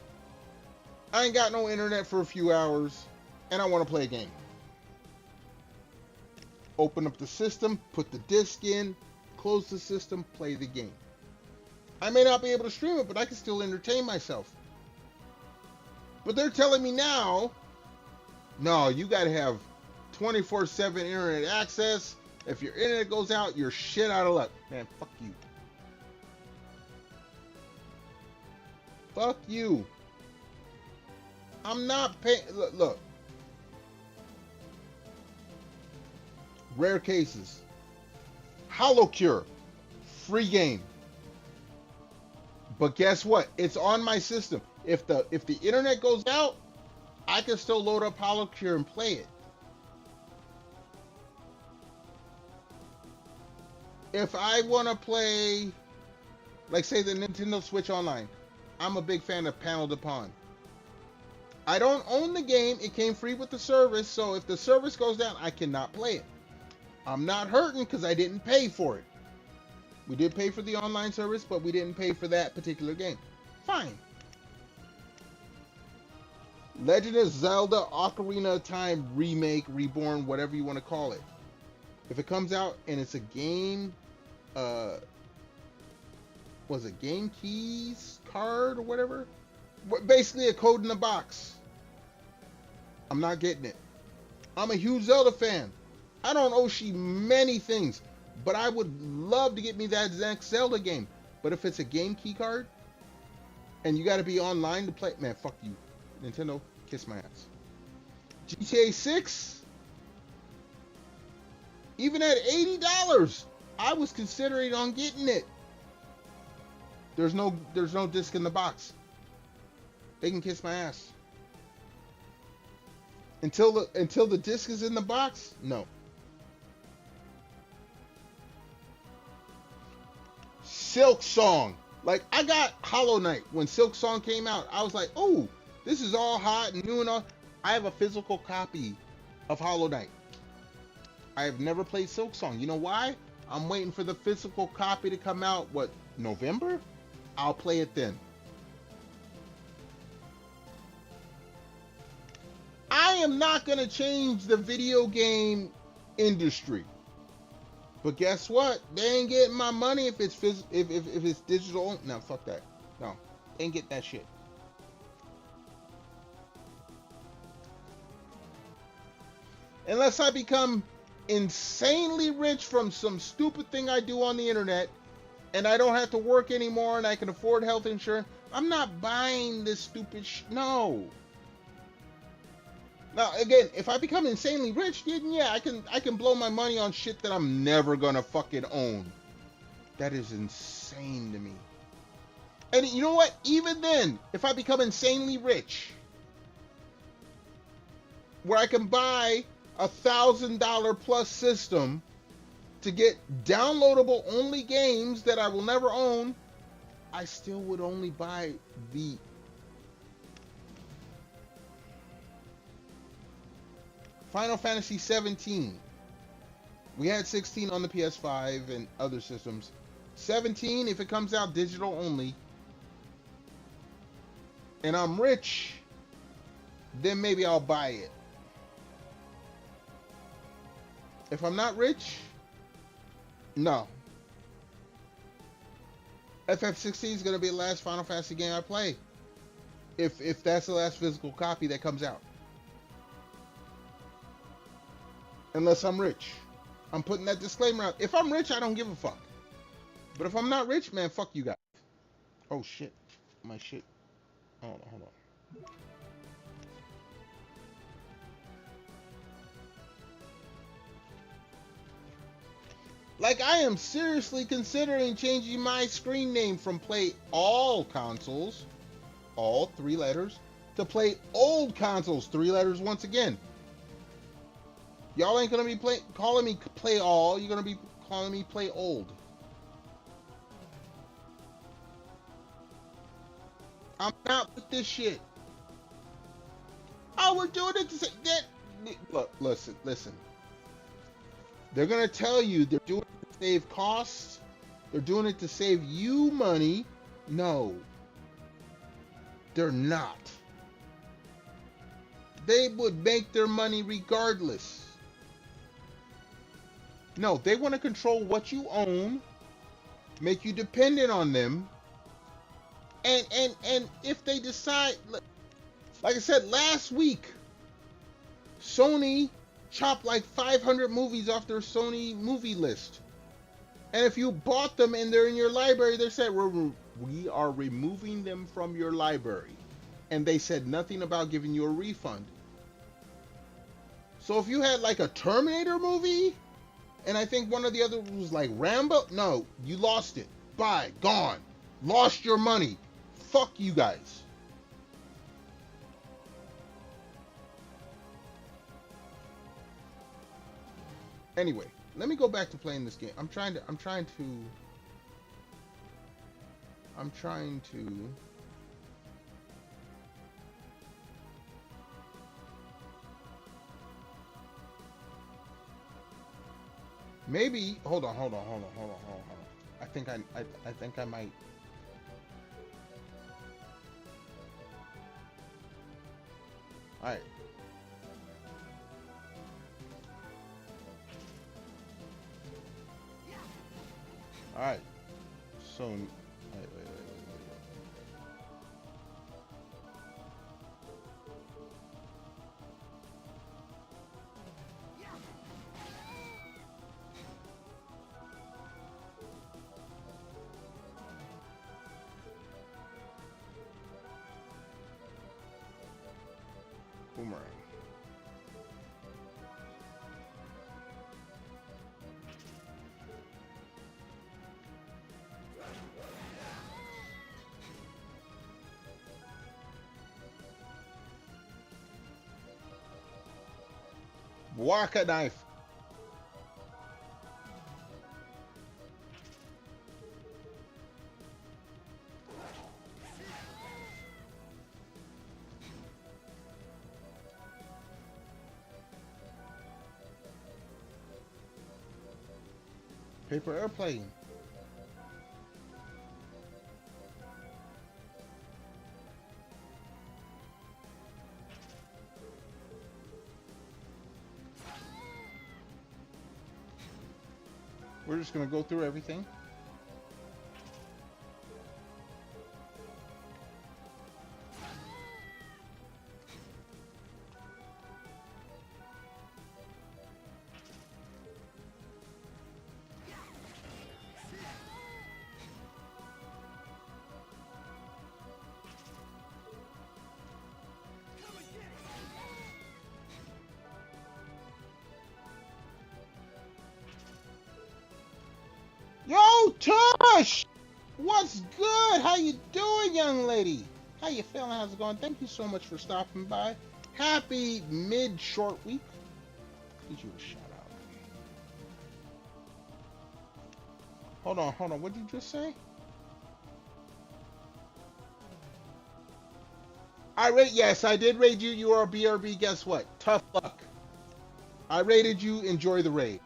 I ain't got no internet for a few hours, and I want to play a game. Open up the system, put the disc in, close the system, play the game. I may not be able to stream it, but I can still entertain myself. But they're telling me now, no, you got to have 24/7 internet access. If your internet goes out, you're shit out of luck. Man, fuck you. Fuck you. I'm not paying. Look. Rare cases. HoloCure. Free game. But guess what? It's on my system. If the internet goes out, I can still load up HoloCure and play it. If I want to play, like say the Nintendo Switch Online, I'm a big fan of Panel de Pon. I don't own the game. It came free with the service, so if the service goes down, I cannot play it. I'm not hurting because I didn't pay for it. We did pay for the online service, but we didn't pay for that particular game. Fine. Legend of Zelda Ocarina of Time remake, reborn, whatever you want to call it. If it comes out and it's a game, was it Game Keys card or whatever? Basically a code in the box. I'm not getting it. I'm a huge Zelda fan. I don't owe she many things, but I would love to get me that next Zelda game. But if it's a game key card, and you got to be online to play, man, fuck you. Nintendo, kiss my ass. GTA 6? Even at $80, I was considering on getting it. There's no disc in the box. They can kiss my ass. Until the disc is in the box, no. Silk Song. Like, I got Hollow Knight when Silk Song came out. I was like, oh, this is all hot and new and all. I have a physical copy of Hollow Knight. I have never played Silk Song. You know why? I'm waiting for the physical copy to come out. What, November? I'll play it then. I am not going to change the video game industry. But guess what? They ain't getting my money if it's if it's digital. No, fuck that. No, they ain't getting that shit. Unless I become insanely rich from some stupid thing I do on the internet, and I don't have to work anymore, and I can afford health insurance. I'm not buying this stupid no. Now, again, if I become insanely rich, then yeah, I can blow my money on shit that I'm never gonna fucking own. That is insane to me. And you know what? Even then, if I become insanely rich, where I can buy a $1,000 plus system to get downloadable only games that I will never own, I still would only buy the Final Fantasy 17. We had 16 on the PS5 and other systems. 17, if it comes out digital only, and I'm rich, then maybe I'll buy it. If I'm not rich, no. FF16 is going to be the last Final Fantasy game I play. If that's the last physical copy that comes out. Unless I'm rich. I'm putting that disclaimer out. If I'm rich, I don't give a fuck. But if I'm not rich, man, fuck you guys. Oh, shit. My shit. Hold on. Like, I am seriously considering changing my screen name from Play All Consoles, all 3 letters, to Play Old Consoles, 3 letters once again. Y'all ain't gonna be calling me Play All, you're gonna be calling me Play Old. I'm not with this shit. Oh, we're doing it to say that. Look, listen. They're gonna tell you they're doing it to save costs. They're doing it to save you money. No, they're not. They would make their money regardless. No, they want to control what you own, make you dependent on them, and if they decide, like I said last week, Sony chopped like 500 movies off their Sony movie list, and if you bought them and they're in your library, they said we are removing them from your library, and they said nothing about giving you a refund. So if you had like a Terminator movie, and I think one of the other was like Rambo. No, you lost it. Bye. Gone. Lost your money. Fuck you guys. Anyway, let me go back to playing this game. I'm trying to maybe hold on. I think I might. All right. All right. So wait. Boomerang. Waka knife. Paper airplane. We're just gonna go through everything. Yo, Tush! What's good? How you doing, young lady? How you feeling? How's it going? Thank you so much for stopping by. Happy mid-short week. Give you a shout out. Hold on. What did you just say? Yes, I did raid you. You are a BRB. Guess what? Tough luck. I raided you. Enjoy the raid.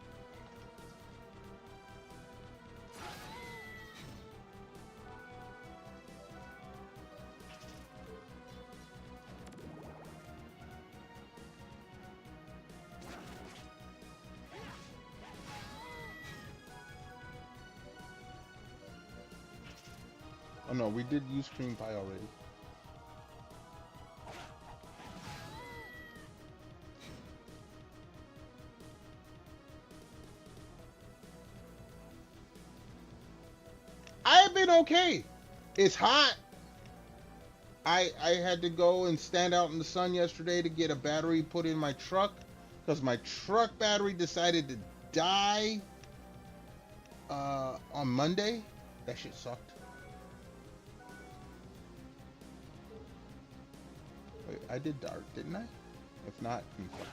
Oh no, we did use cream pie already. I've been okay. It's hot. I had to go and stand out in the sun yesterday to get a battery put in my truck because my truck battery decided to die on Monday. That shit sucked. Wait, I did dart, didn't I? If not, then fuck it.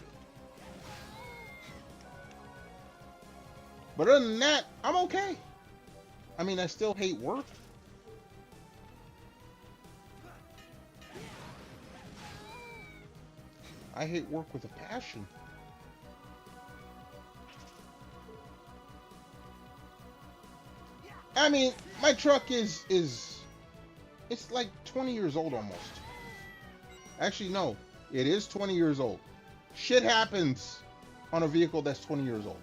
But other than that, I'm okay. I mean, I still hate work. I hate work with a passion. I mean, my truck is it's like 20 years old almost. Actually, no, it is 20 years old. Shit happens on a vehicle that's 20 years old.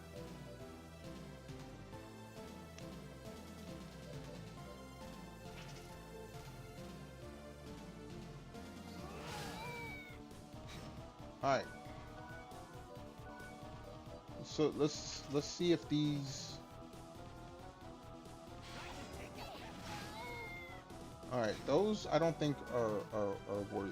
All right. So let's see if these. All right, those I don't think are worthy.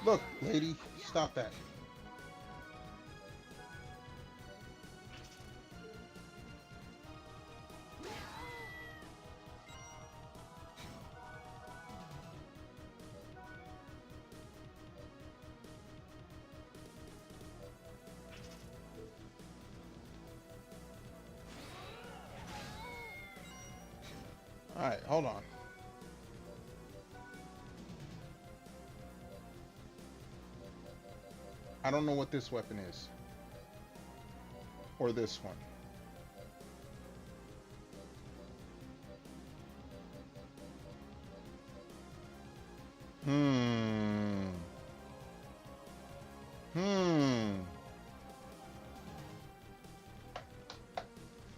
Look, lady, stop that. All right, hold on. I don't know what this weapon is. Or this one.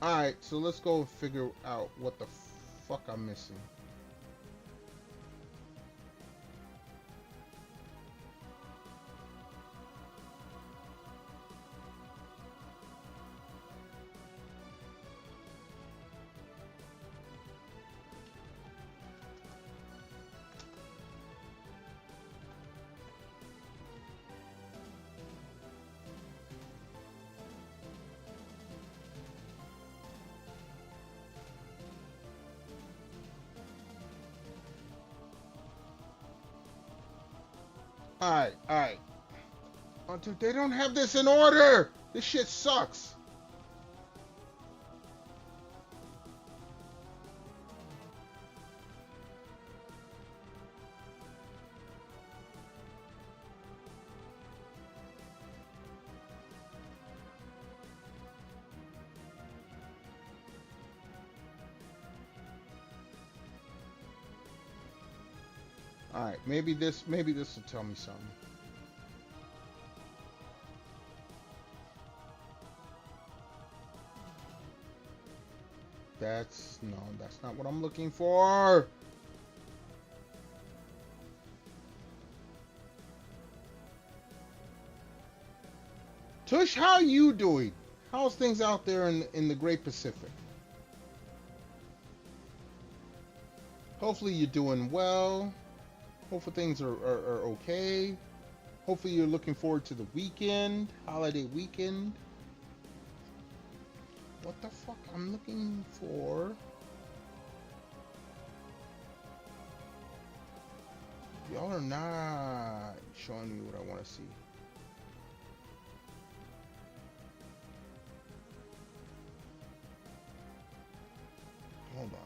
Alright, so let's go figure out what the fuck I'm missing. Alright, alright. Oh, dude, they don't have this in order! This shit sucks. Alright, maybe this will tell me something. That's not what I'm looking for. Tush, how are you doing? How's things out there in the Great Pacific? Hopefully you're doing well. Hopefully things are okay. Hopefully you're looking forward to the weekend, holiday weekend. What the fuck? I'm looking for... Y'all are not showing me what I want to see. Hold on.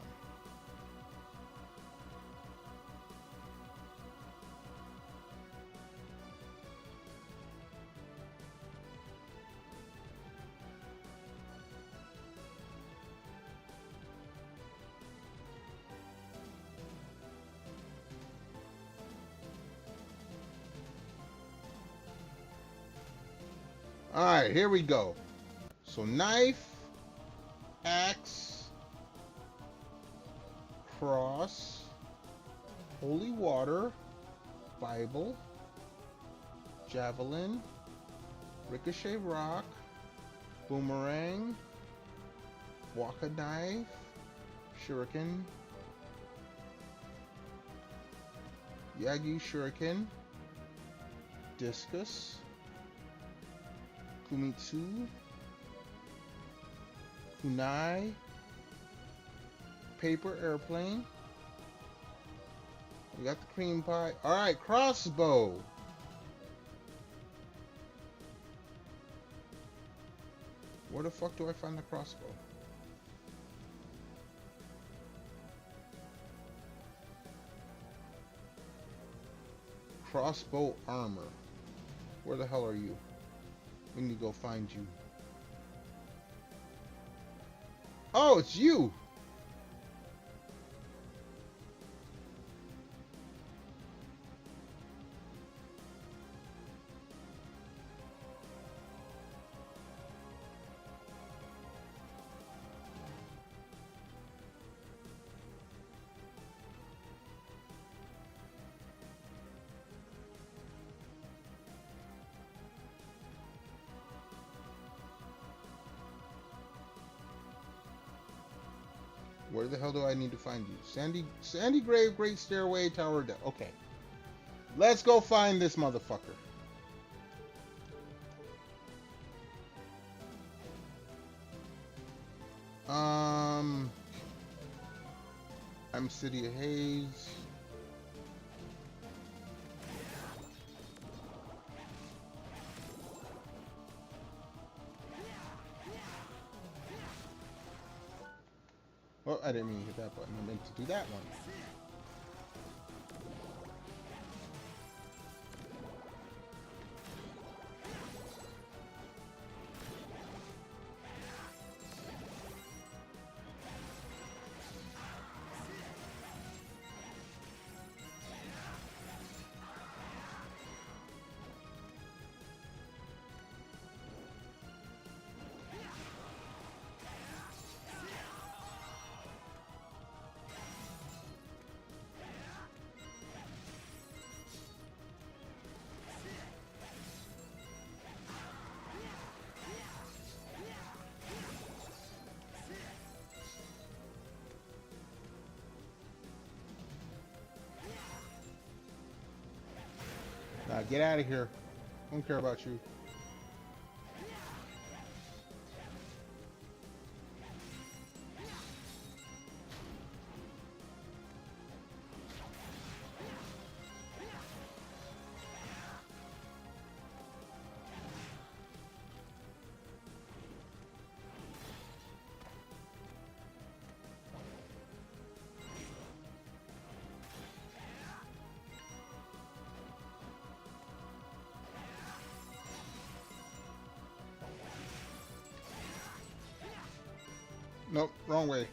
Alright, here we go. So knife, axe, cross, holy water, Bible, javelin, ricochet rock, boomerang, waka knife, shuriken, yagi shuriken, discus, kumitsu, kunai, paper airplane. We got the cream pie. Alright, crossbow. Where the fuck do I find the crossbow? Crossbow armor. Where the hell are you? We need to go find you. Oh, it's you! Where the hell do I need to find you? Sandy Grave, Great Stairway, Tower of Death. Okay. Let's go find this motherfucker. I'm City of Haze. Well, I didn't mean to hit that button. I meant to do that one. Now get out of here. I don't care about you. Nope, wrong way.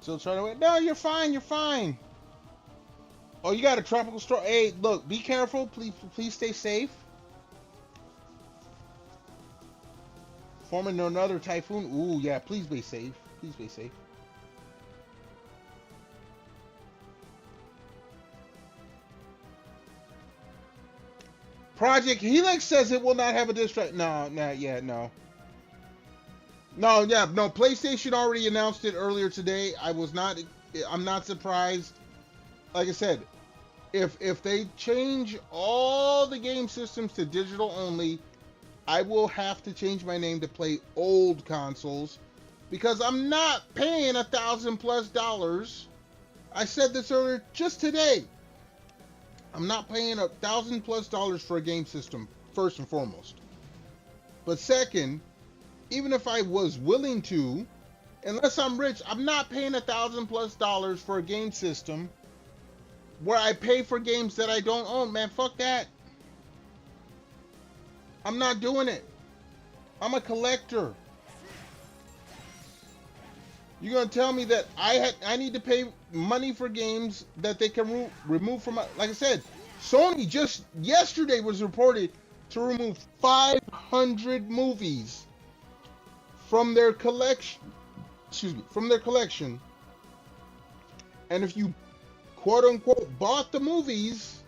Still trying to wait. No, you're fine. You're fine. Oh, you got a tropical storm. Hey, look, be careful. Please stay safe. Forming another typhoon. Ooh, yeah. Please be safe. Please be safe. Project Helix says it will not have a distract. No, not yet. No. No, yeah, no. PlayStation already announced it earlier today. I'm not surprised. Like I said, if they change all the game systems to digital only, I will have to change my name to play old consoles because I'm not paying $1,000+ I said this earlier just today. I'm not paying $1,000+ for a game system, first and foremost. But second, even if I was willing to, unless I'm rich, I'm not paying $1,000+ for a game system where I pay for games that I don't own. Man, fuck that. I'm not doing it. I'm a collector. You're gonna tell me that I need to pay money for games that they can remove from my, like I said, Sony just yesterday was reported to remove 500 movies from their collection. Excuse me, from their collection. And if you quote unquote bought the movies,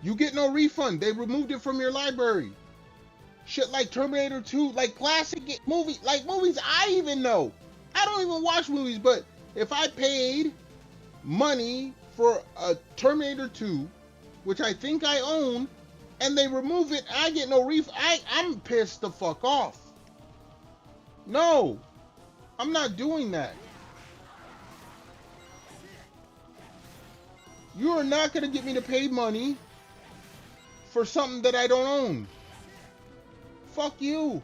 you get no refund. They removed it from your library. Shit like Terminator 2, like classic movies, like movies I even know. I don't even watch movies, but if I paid money for a Terminator 2, which I think I own, and they remove it, I get no refund. I'm pissed the fuck off. No, I'm not doing that. You are not going to get me to pay money for something that I don't own. Fuck you.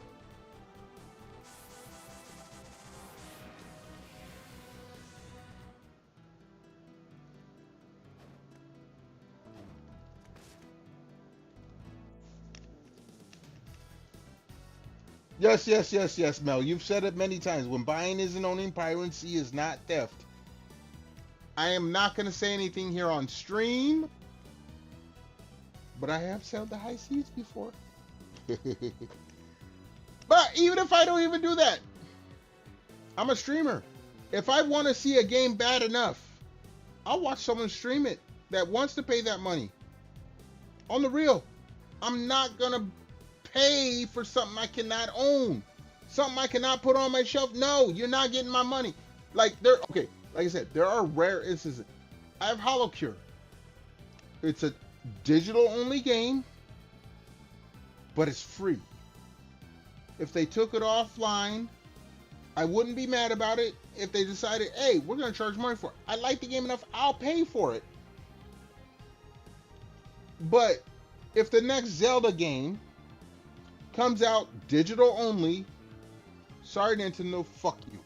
Yes, Mel. You've said it many times. When buying isn't owning, piracy is not theft. I am not going to say anything here on stream, but I have sailed the high seas before. But even if I don't even do that, I'm a streamer. If I want to see a game bad enough, I'll watch someone stream it that wants to pay that money. On the real, I'm not going to pay for something I cannot own, something I cannot put on my shelf. No, you're not getting my money. Like I said, there are rare instances. I have HoloCure. It's a digital only game, but it's free. If they took it offline, I wouldn't be mad about it. If they decided, hey, we're going to charge money for it, I like the game enough, I'll pay for it. But if the next Zelda game comes out digital only, sorry Nintendo, fuck you.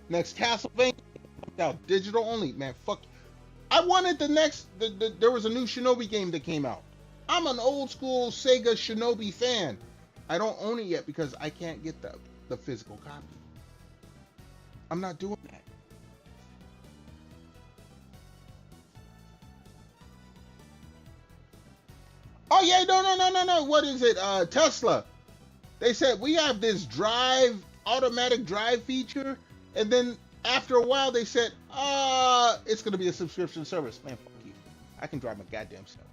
Next CastleVania comes out digital only, man, fuck you. I wanted there was a new Shinobi game that came out. I'm an old school Sega Shinobi fan. I don't own it yet because I can't get the physical copy. I'm not doing that. Oh yeah, no. What is it? Tesla. They said we have this automatic drive feature, and then after a while they said, it's gonna be a subscription service. Man, fuck you. I can drive my goddamn self.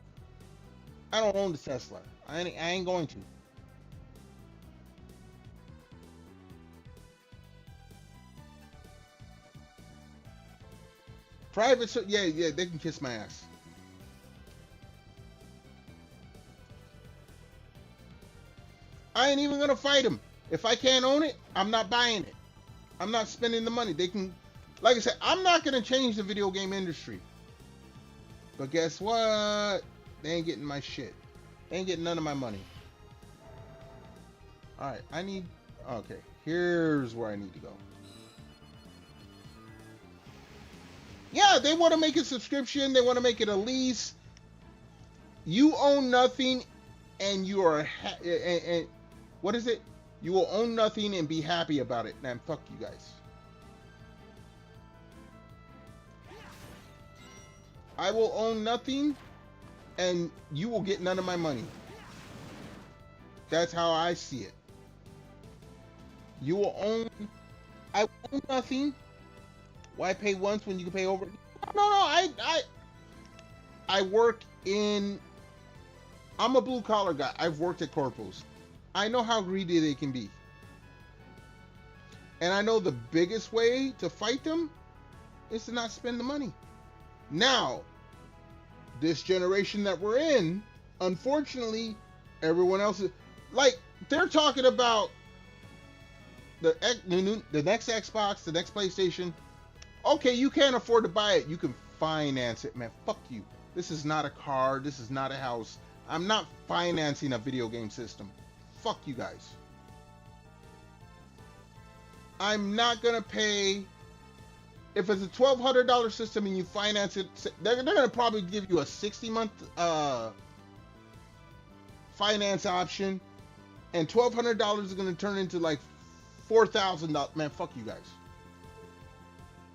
I don't own the Tesla. I ain't going to. Private, yeah, they can kiss my ass. I ain't even gonna fight them. If I can't own it, I'm not buying it. I'm not spending the money. They can, like I said, I'm not gonna change the video game industry. But guess what? They ain't getting my shit. They ain't getting none of my money. Alright, I need... Okay, here's where I need to go. Yeah, they want to make a subscription. They want to make it a lease. You own nothing, and you are... and what is it? You will own nothing and be happy about it. Man, fuck you guys. I will own nothing, and you will get none of my money. That's how I see it. You will own... I own nothing. Why pay once when you can pay over? No, I work in... I'm a blue-collar guy. I've worked at corpos. I know how greedy they can be. And I know the biggest way to fight them is to not spend the money. Now, this generation that we're in, unfortunately, everyone else is... Like, they're talking about the next Xbox, the next PlayStation. Okay, you can't afford to buy it. You can finance it, man. Fuck you. This is not a car. This is not a house. I'm not financing a video game system. Fuck you guys. I'm not going to pay... If it's a $1,200 system and you finance it, they're going to probably give you a 60-month finance option. And $1,200 is going to turn into like $4,000. Man, fuck you guys.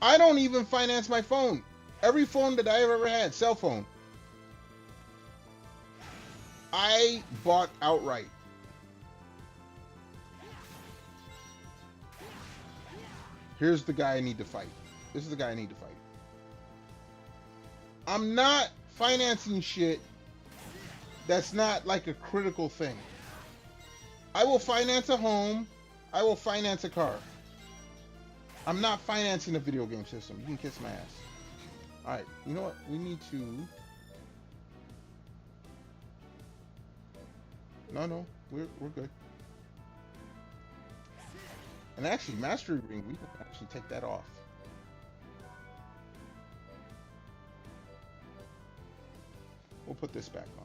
I don't even finance my phone. Every phone that I've ever had, cell phone, I bought outright. Here's the guy I need to fight. This is the guy I need to fight. I'm not financing shit that's not like a critical thing. I will finance a home. I will finance a car. I'm not financing a video game system. You can kiss my ass. Alright, you know what? We need to... No, we're good. And actually, Mastery Ring, we can actually take that off. We'll put this back on.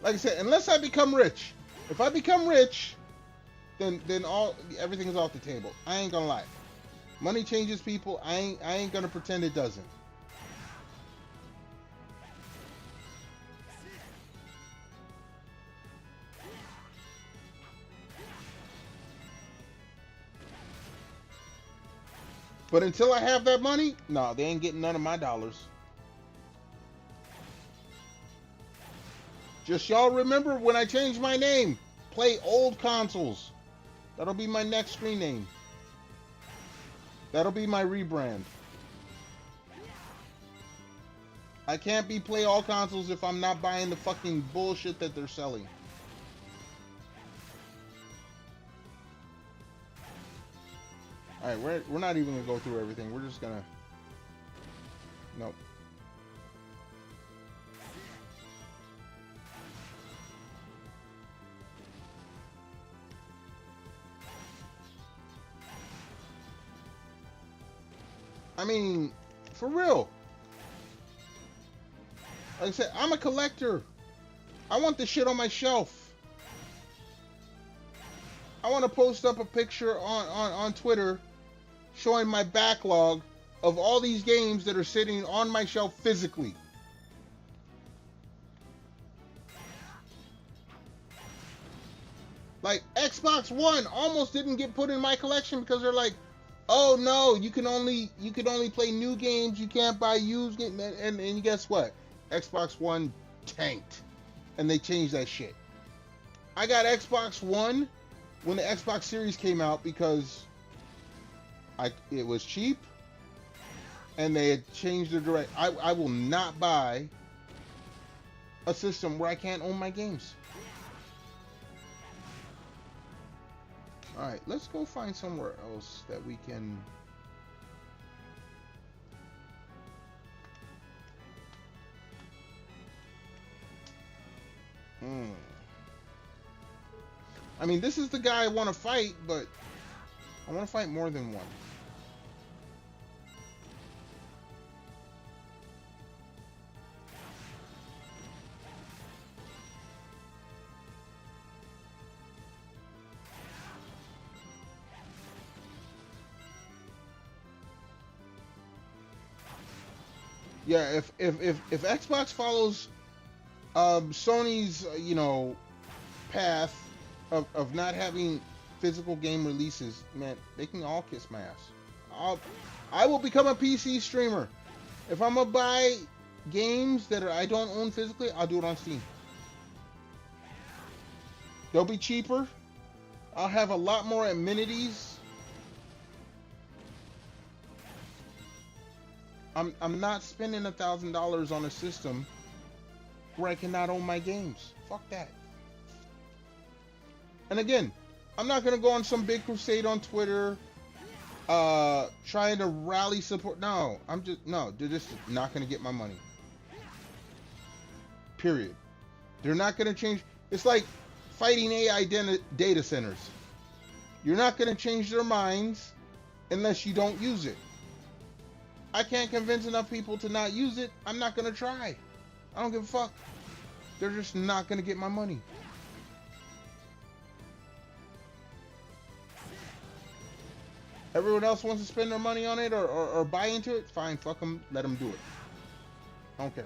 Like I said, unless I become rich. If I become rich, then everything is off the table. I ain't gonna lie. Money changes people. I ain't gonna pretend it doesn't. But until I have that money, no, they ain't getting none of my dollars. Just y'all remember when I change my name, play old consoles. That'll be my next screen name. That'll be my rebrand. I can't be play all consoles if I'm not buying the fucking bullshit that they're selling. Alright, we're not even gonna go through everything. We're just gonna... Nope. I mean, for real. Like I said, I'm a collector. I want this shit on my shelf. I want to post up a picture on Twitter showing my backlog of all these games that are sitting on my shelf physically. Like, Xbox One almost didn't get put in my collection because they're like, oh no, you can only play new games, you can't buy used games, and guess what? Xbox One tanked, and they changed that shit. I got Xbox One when the Xbox Series came out because it was cheap, and they had changed their direct. I will not buy a system where I can't own my games. Alright, let's go find somewhere else that we can... I mean, this is the guy I want to fight, but I want to fight more than one. Yeah, if Xbox follows Sony's path of not having physical game releases, man, they can all kiss my ass. I will become a PC streamer. If I'm gonna buy games that I don't own physically, I'll do it on Steam. They'll be cheaper. I'll have a lot more amenities. I'm not spending $1,000 on a system where I cannot own my games. Fuck that. And again, I'm not gonna go on some big crusade on Twitter, trying to rally support. No, they're just not gonna get my money. Period. They're not gonna change. It's like fighting AI data centers. You're not gonna change their minds unless you don't use it. I can't convince enough people to not use it. I'm not gonna try. I don't give a fuck. They're just not gonna get my money. Everyone else wants to spend their money on it or buy into it? Fine, fuck them. Let them do it. I don't care.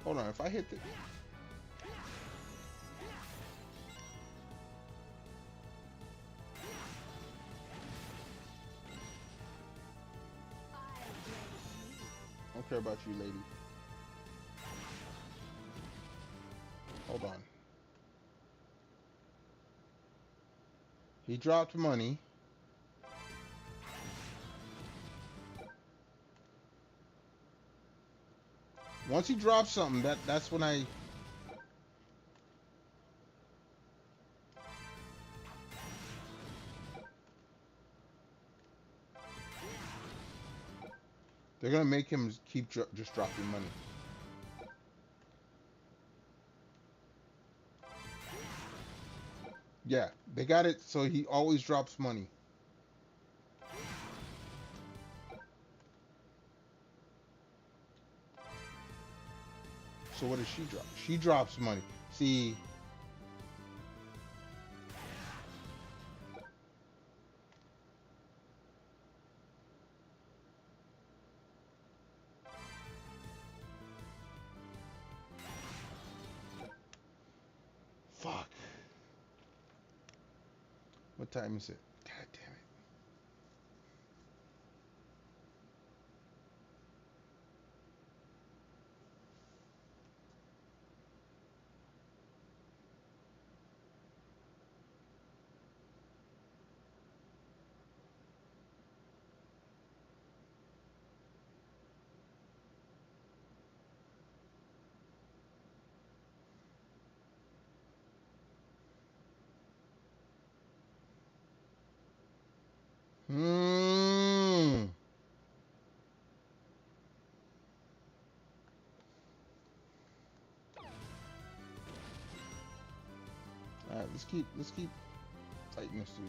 Hold on, if I hit the... I don't care about you, lady. Hold on. He dropped money. Once he drops something, that's when I... They're gonna make him keep just dropping money. Yeah, they got it so he always drops money. So what does she drop? She drops money. See... Fuck. What time is it? God damn it. Alright, let's keep fighting this dude.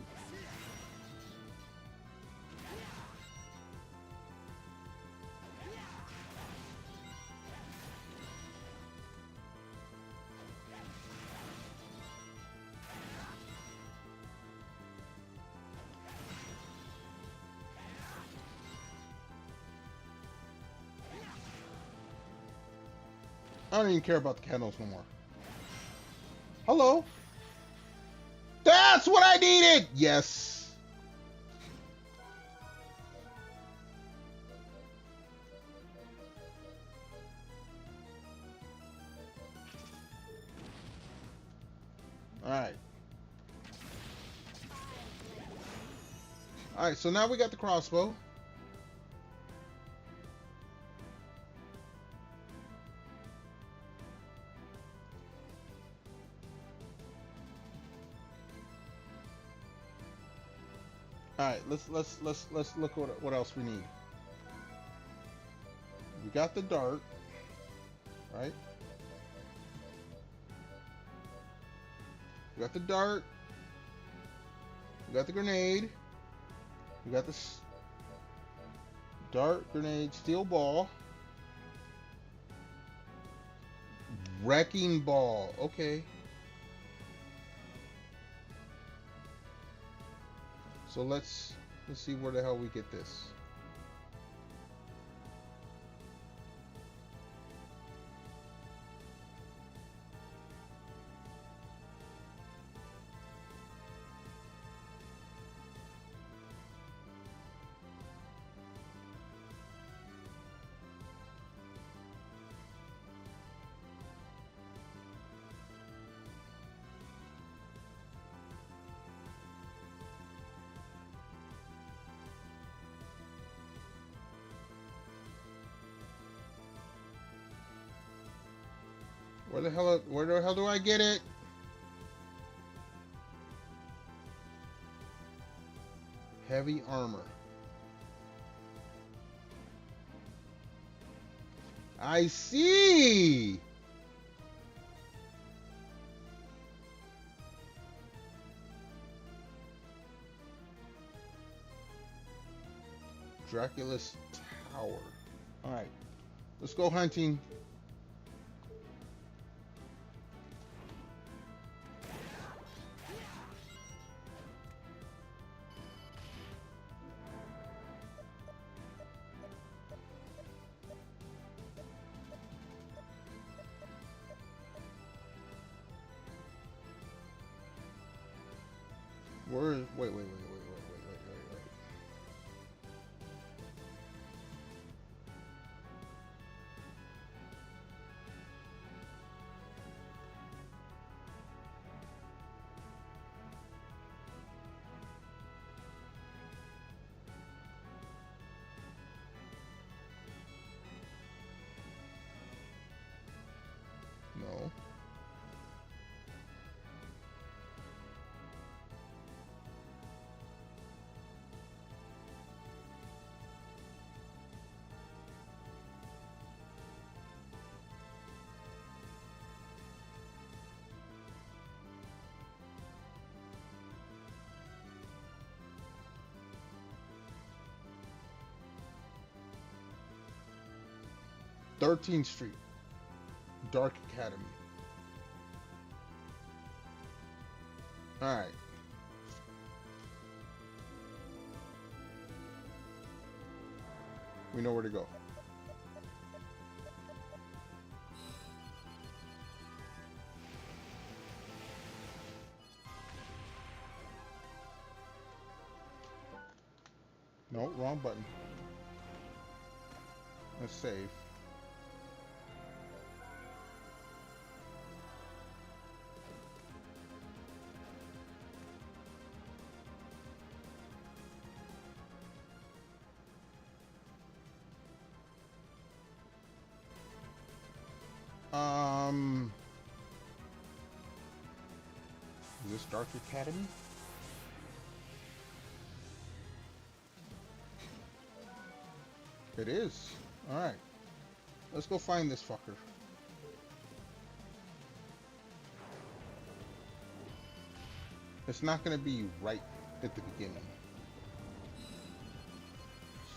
I don't even care about the candles no more. Hello? That's what I needed! Yes. Alright. Alright, so now we got the crossbow. Alright, let's look what else we need. We got the dart, right? We got the dart. We got the grenade. We got the dart, grenade, steel ball. Wrecking ball. Okay. So let's see where the hell we get this. Where the hell do I get it? Heavy armor. I see. Dracula's Tower. All right. Let's go hunting. Wait. No. Thirteenth Street. Dark Academy. All right. We know where to go. No, wrong button. Let's save. Is this Dark Academy? It is. Alright. Let's go find this fucker. It's not going to be right at the beginning.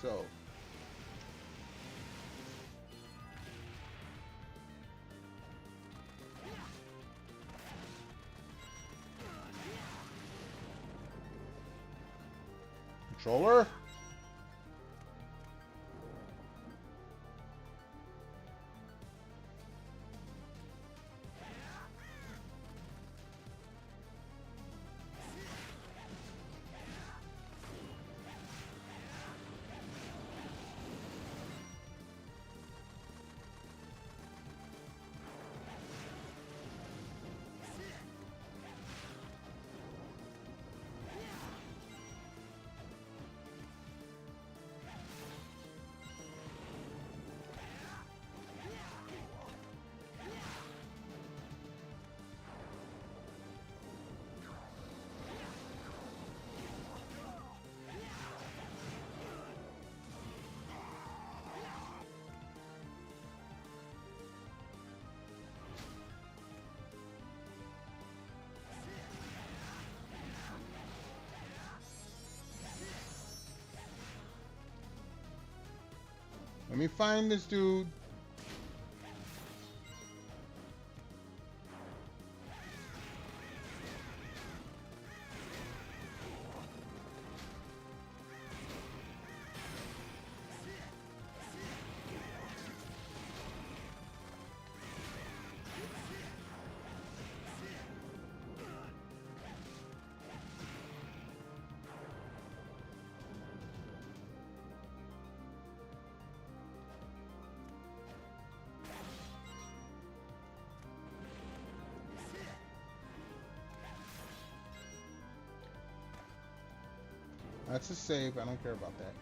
So. Controller? Let me find this dude. That's a save. I don't care about that.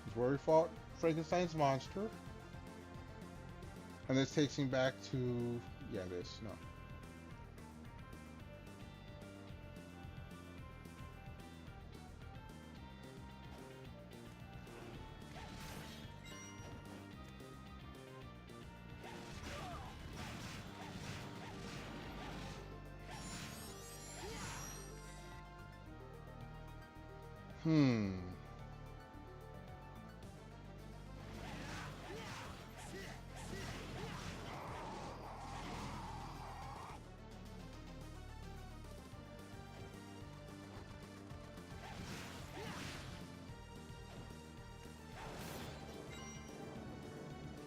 It's where we fought Frankenstein's monster. And this takes me back to... Yeah, this. No.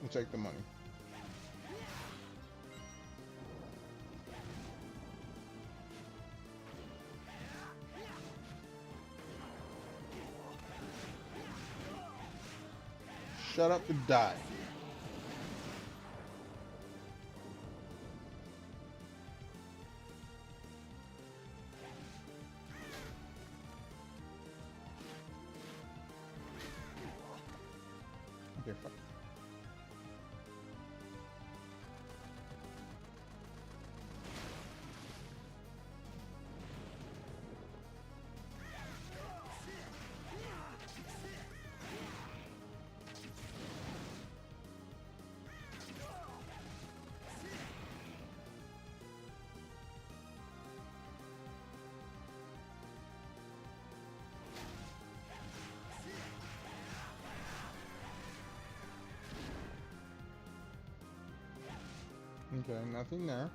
We'll take the money. Shut up and die. Okay, fuck. Okay, nothing there.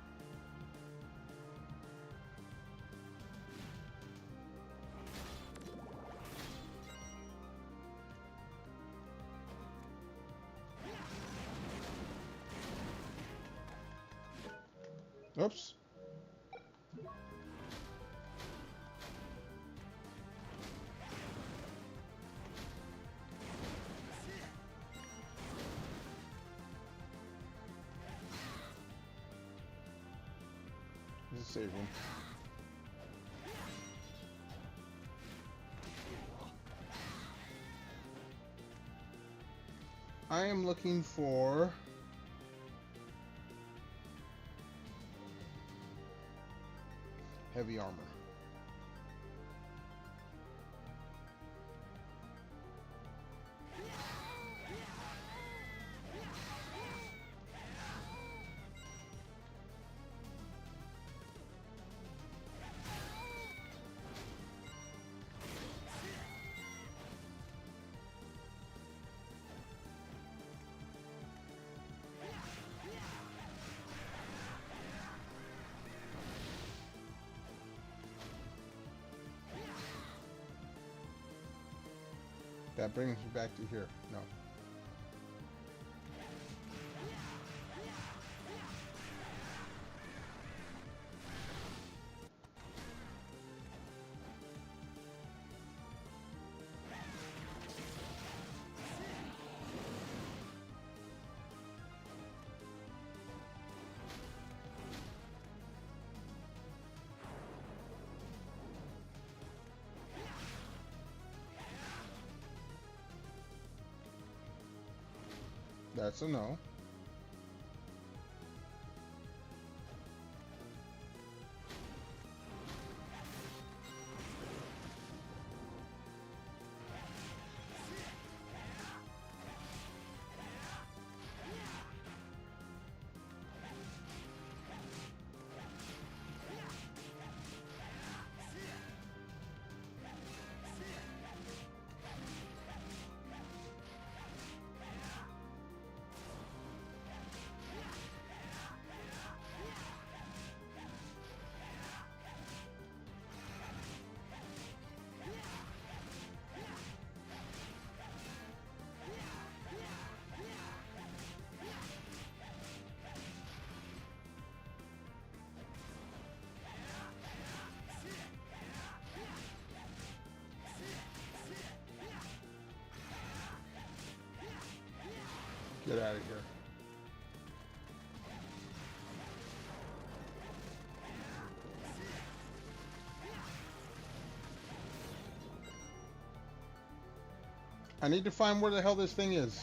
Oops. There's a save room. I am looking for heavy armor. That brings me back to here. No. That's a no. Get out of here. I need to find where the hell this thing is.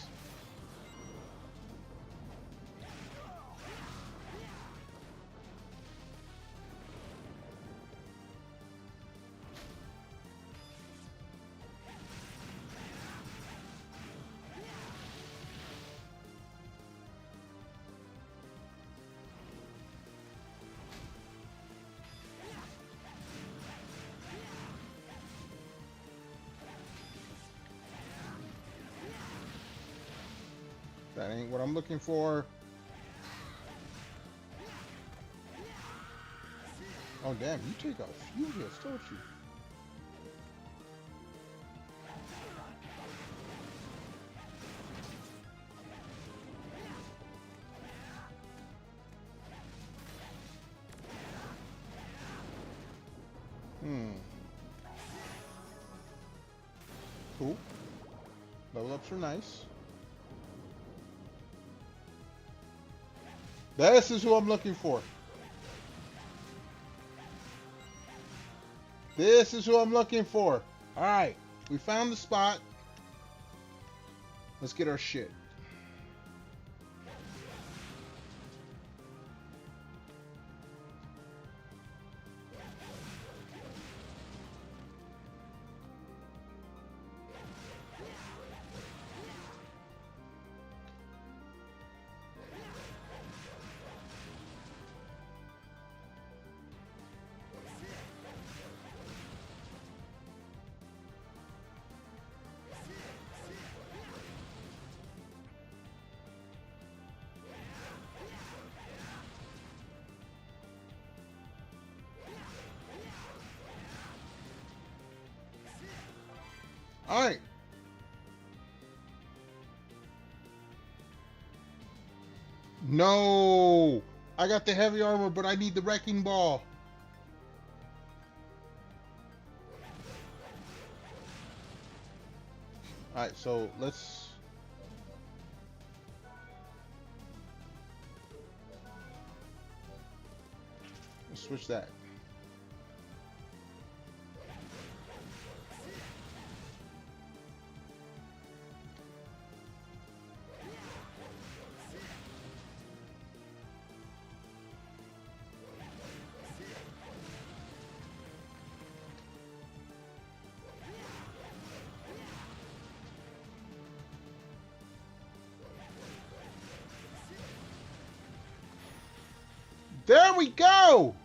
That ain't what I'm looking for. Oh damn, you take a few hits, don't you? Cool. Level ups are nice. This is who I'm looking for. This is who I'm looking for. Alright, we found the spot. Let's get our shit. Alright. No! I got the heavy armor, but I need the wrecking ball. Alright, so let's switch that. There we go!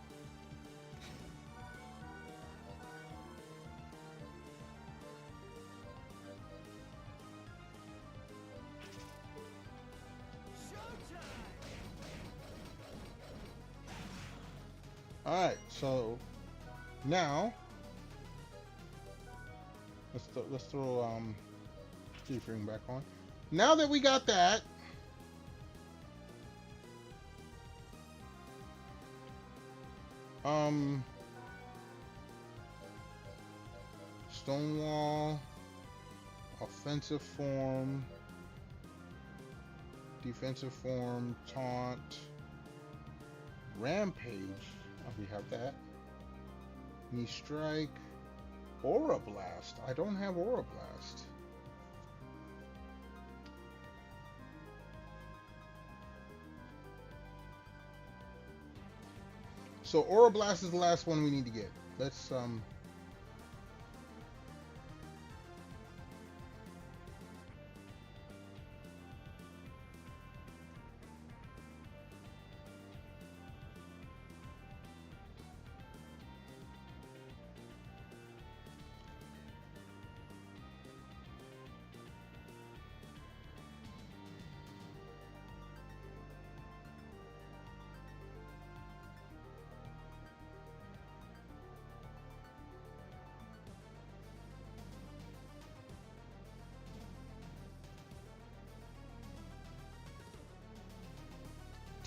Alright, so now let's throw keyframe back on. Now that we got that, Stonewall, offensive form, defensive form, taunt, rampage. Oh, we have that. Knee strike, aura blast. I don't have aura blast. So aura blast is the last one we need to get. Let's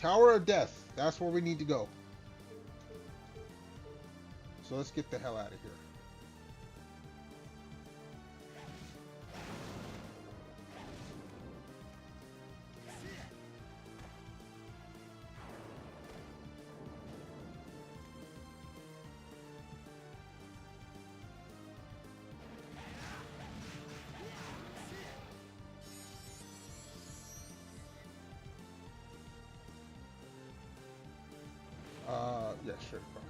Tower of Death. That's where we need to go. So let's get the hell out of here. Yeah, straight across.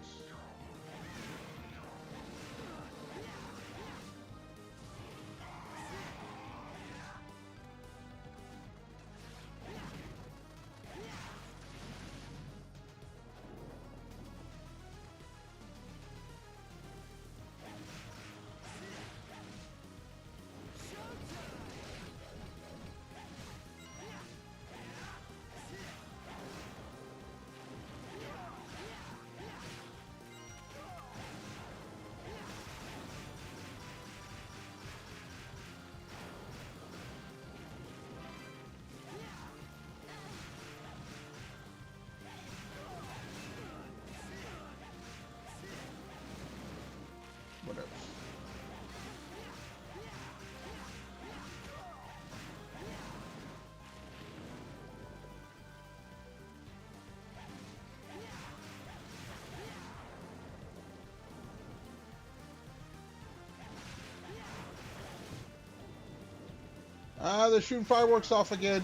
Whatever. Ah, they're shooting fireworks off again.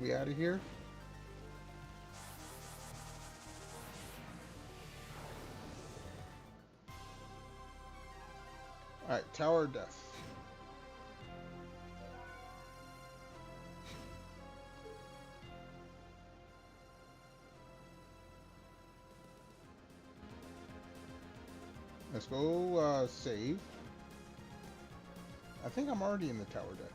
We out of here? Alright, Tower of Death. Let's go save. I think I'm already in the Tower of Death.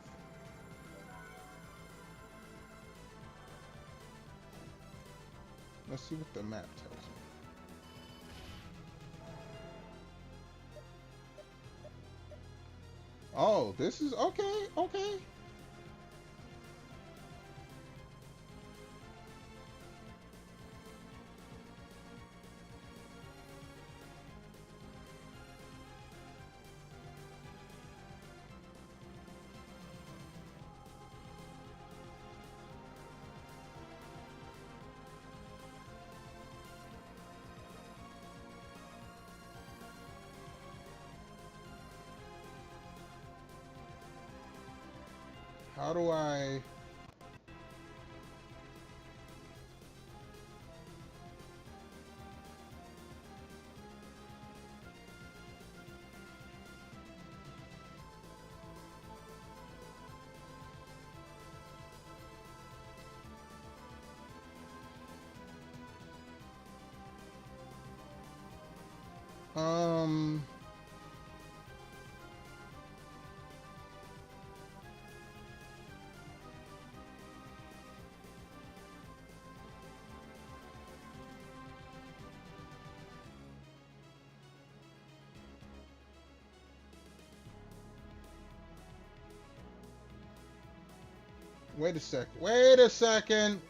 Let's see what the map tells me. Oh, this is okay, okay. How do I... Um... Wait a second. Wait a second.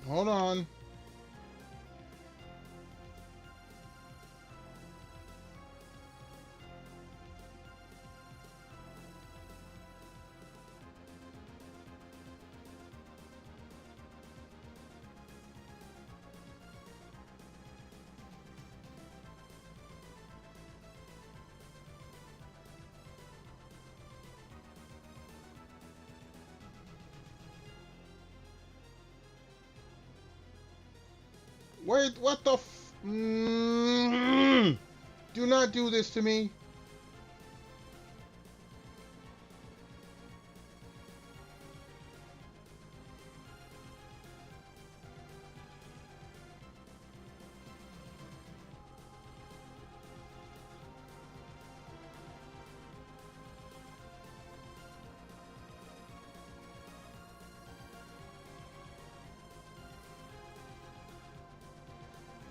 Hold on. Wait, what the f... Do not do this to me.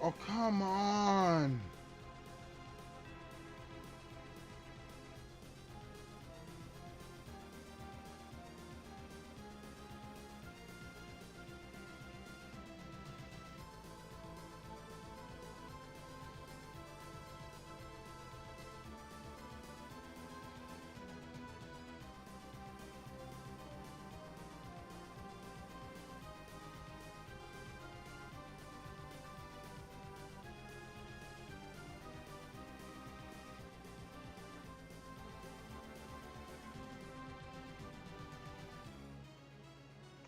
Oh, come on.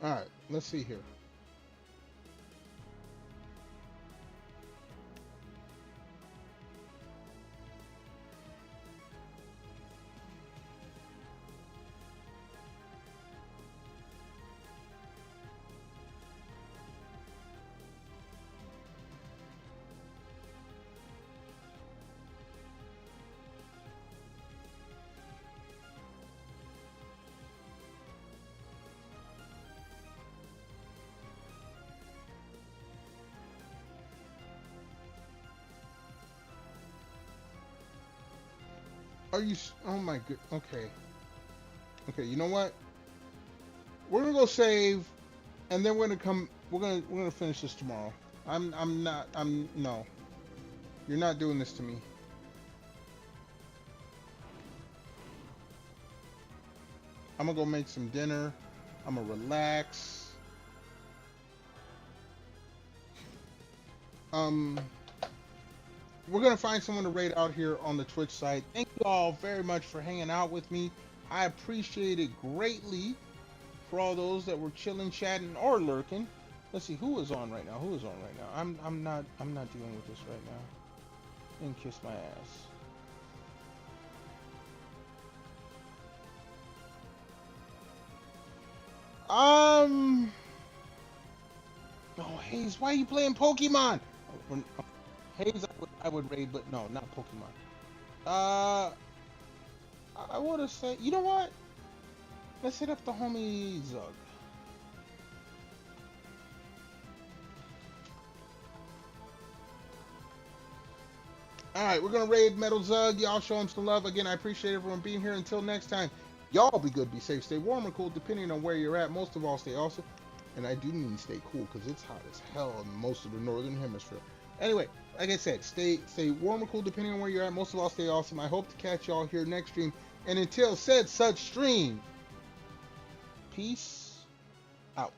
All right, let's see here. Are you? Oh my good. Okay. Okay. You know what? We're gonna go save, and then we're gonna come. We're gonna finish this tomorrow. I'm not. I'm no. You're not doing this to me. I'm gonna go make some dinner. I'm gonna relax. We're gonna find someone to raid out here on the Twitch site. Thank you all very much for hanging out with me. I appreciate it greatly. For all those that were chilling, chatting, or lurking. Let's see who is on right now. Who is on right now? I'm not dealing with this right now. And kiss my ass. Oh, Hayes, why are you playing Pokemon? Hayes, I would raid, but no, not Pokemon. I would have said, you know what? Let's hit up the homie Zug. Alright, we're gonna raid Metal Zug. Y'all show him some love. Again, I appreciate everyone being here. Until next time, y'all be good, be safe, stay warm or cool, depending on where you're at. Most of all, stay awesome. And I do mean stay cool, because it's hot as hell in most of the northern hemisphere. Anyway, like I said, stay warm or cool, depending on where you're at. Most of all, stay awesome. I hope to catch y'all here next stream. And until said such stream, peace out.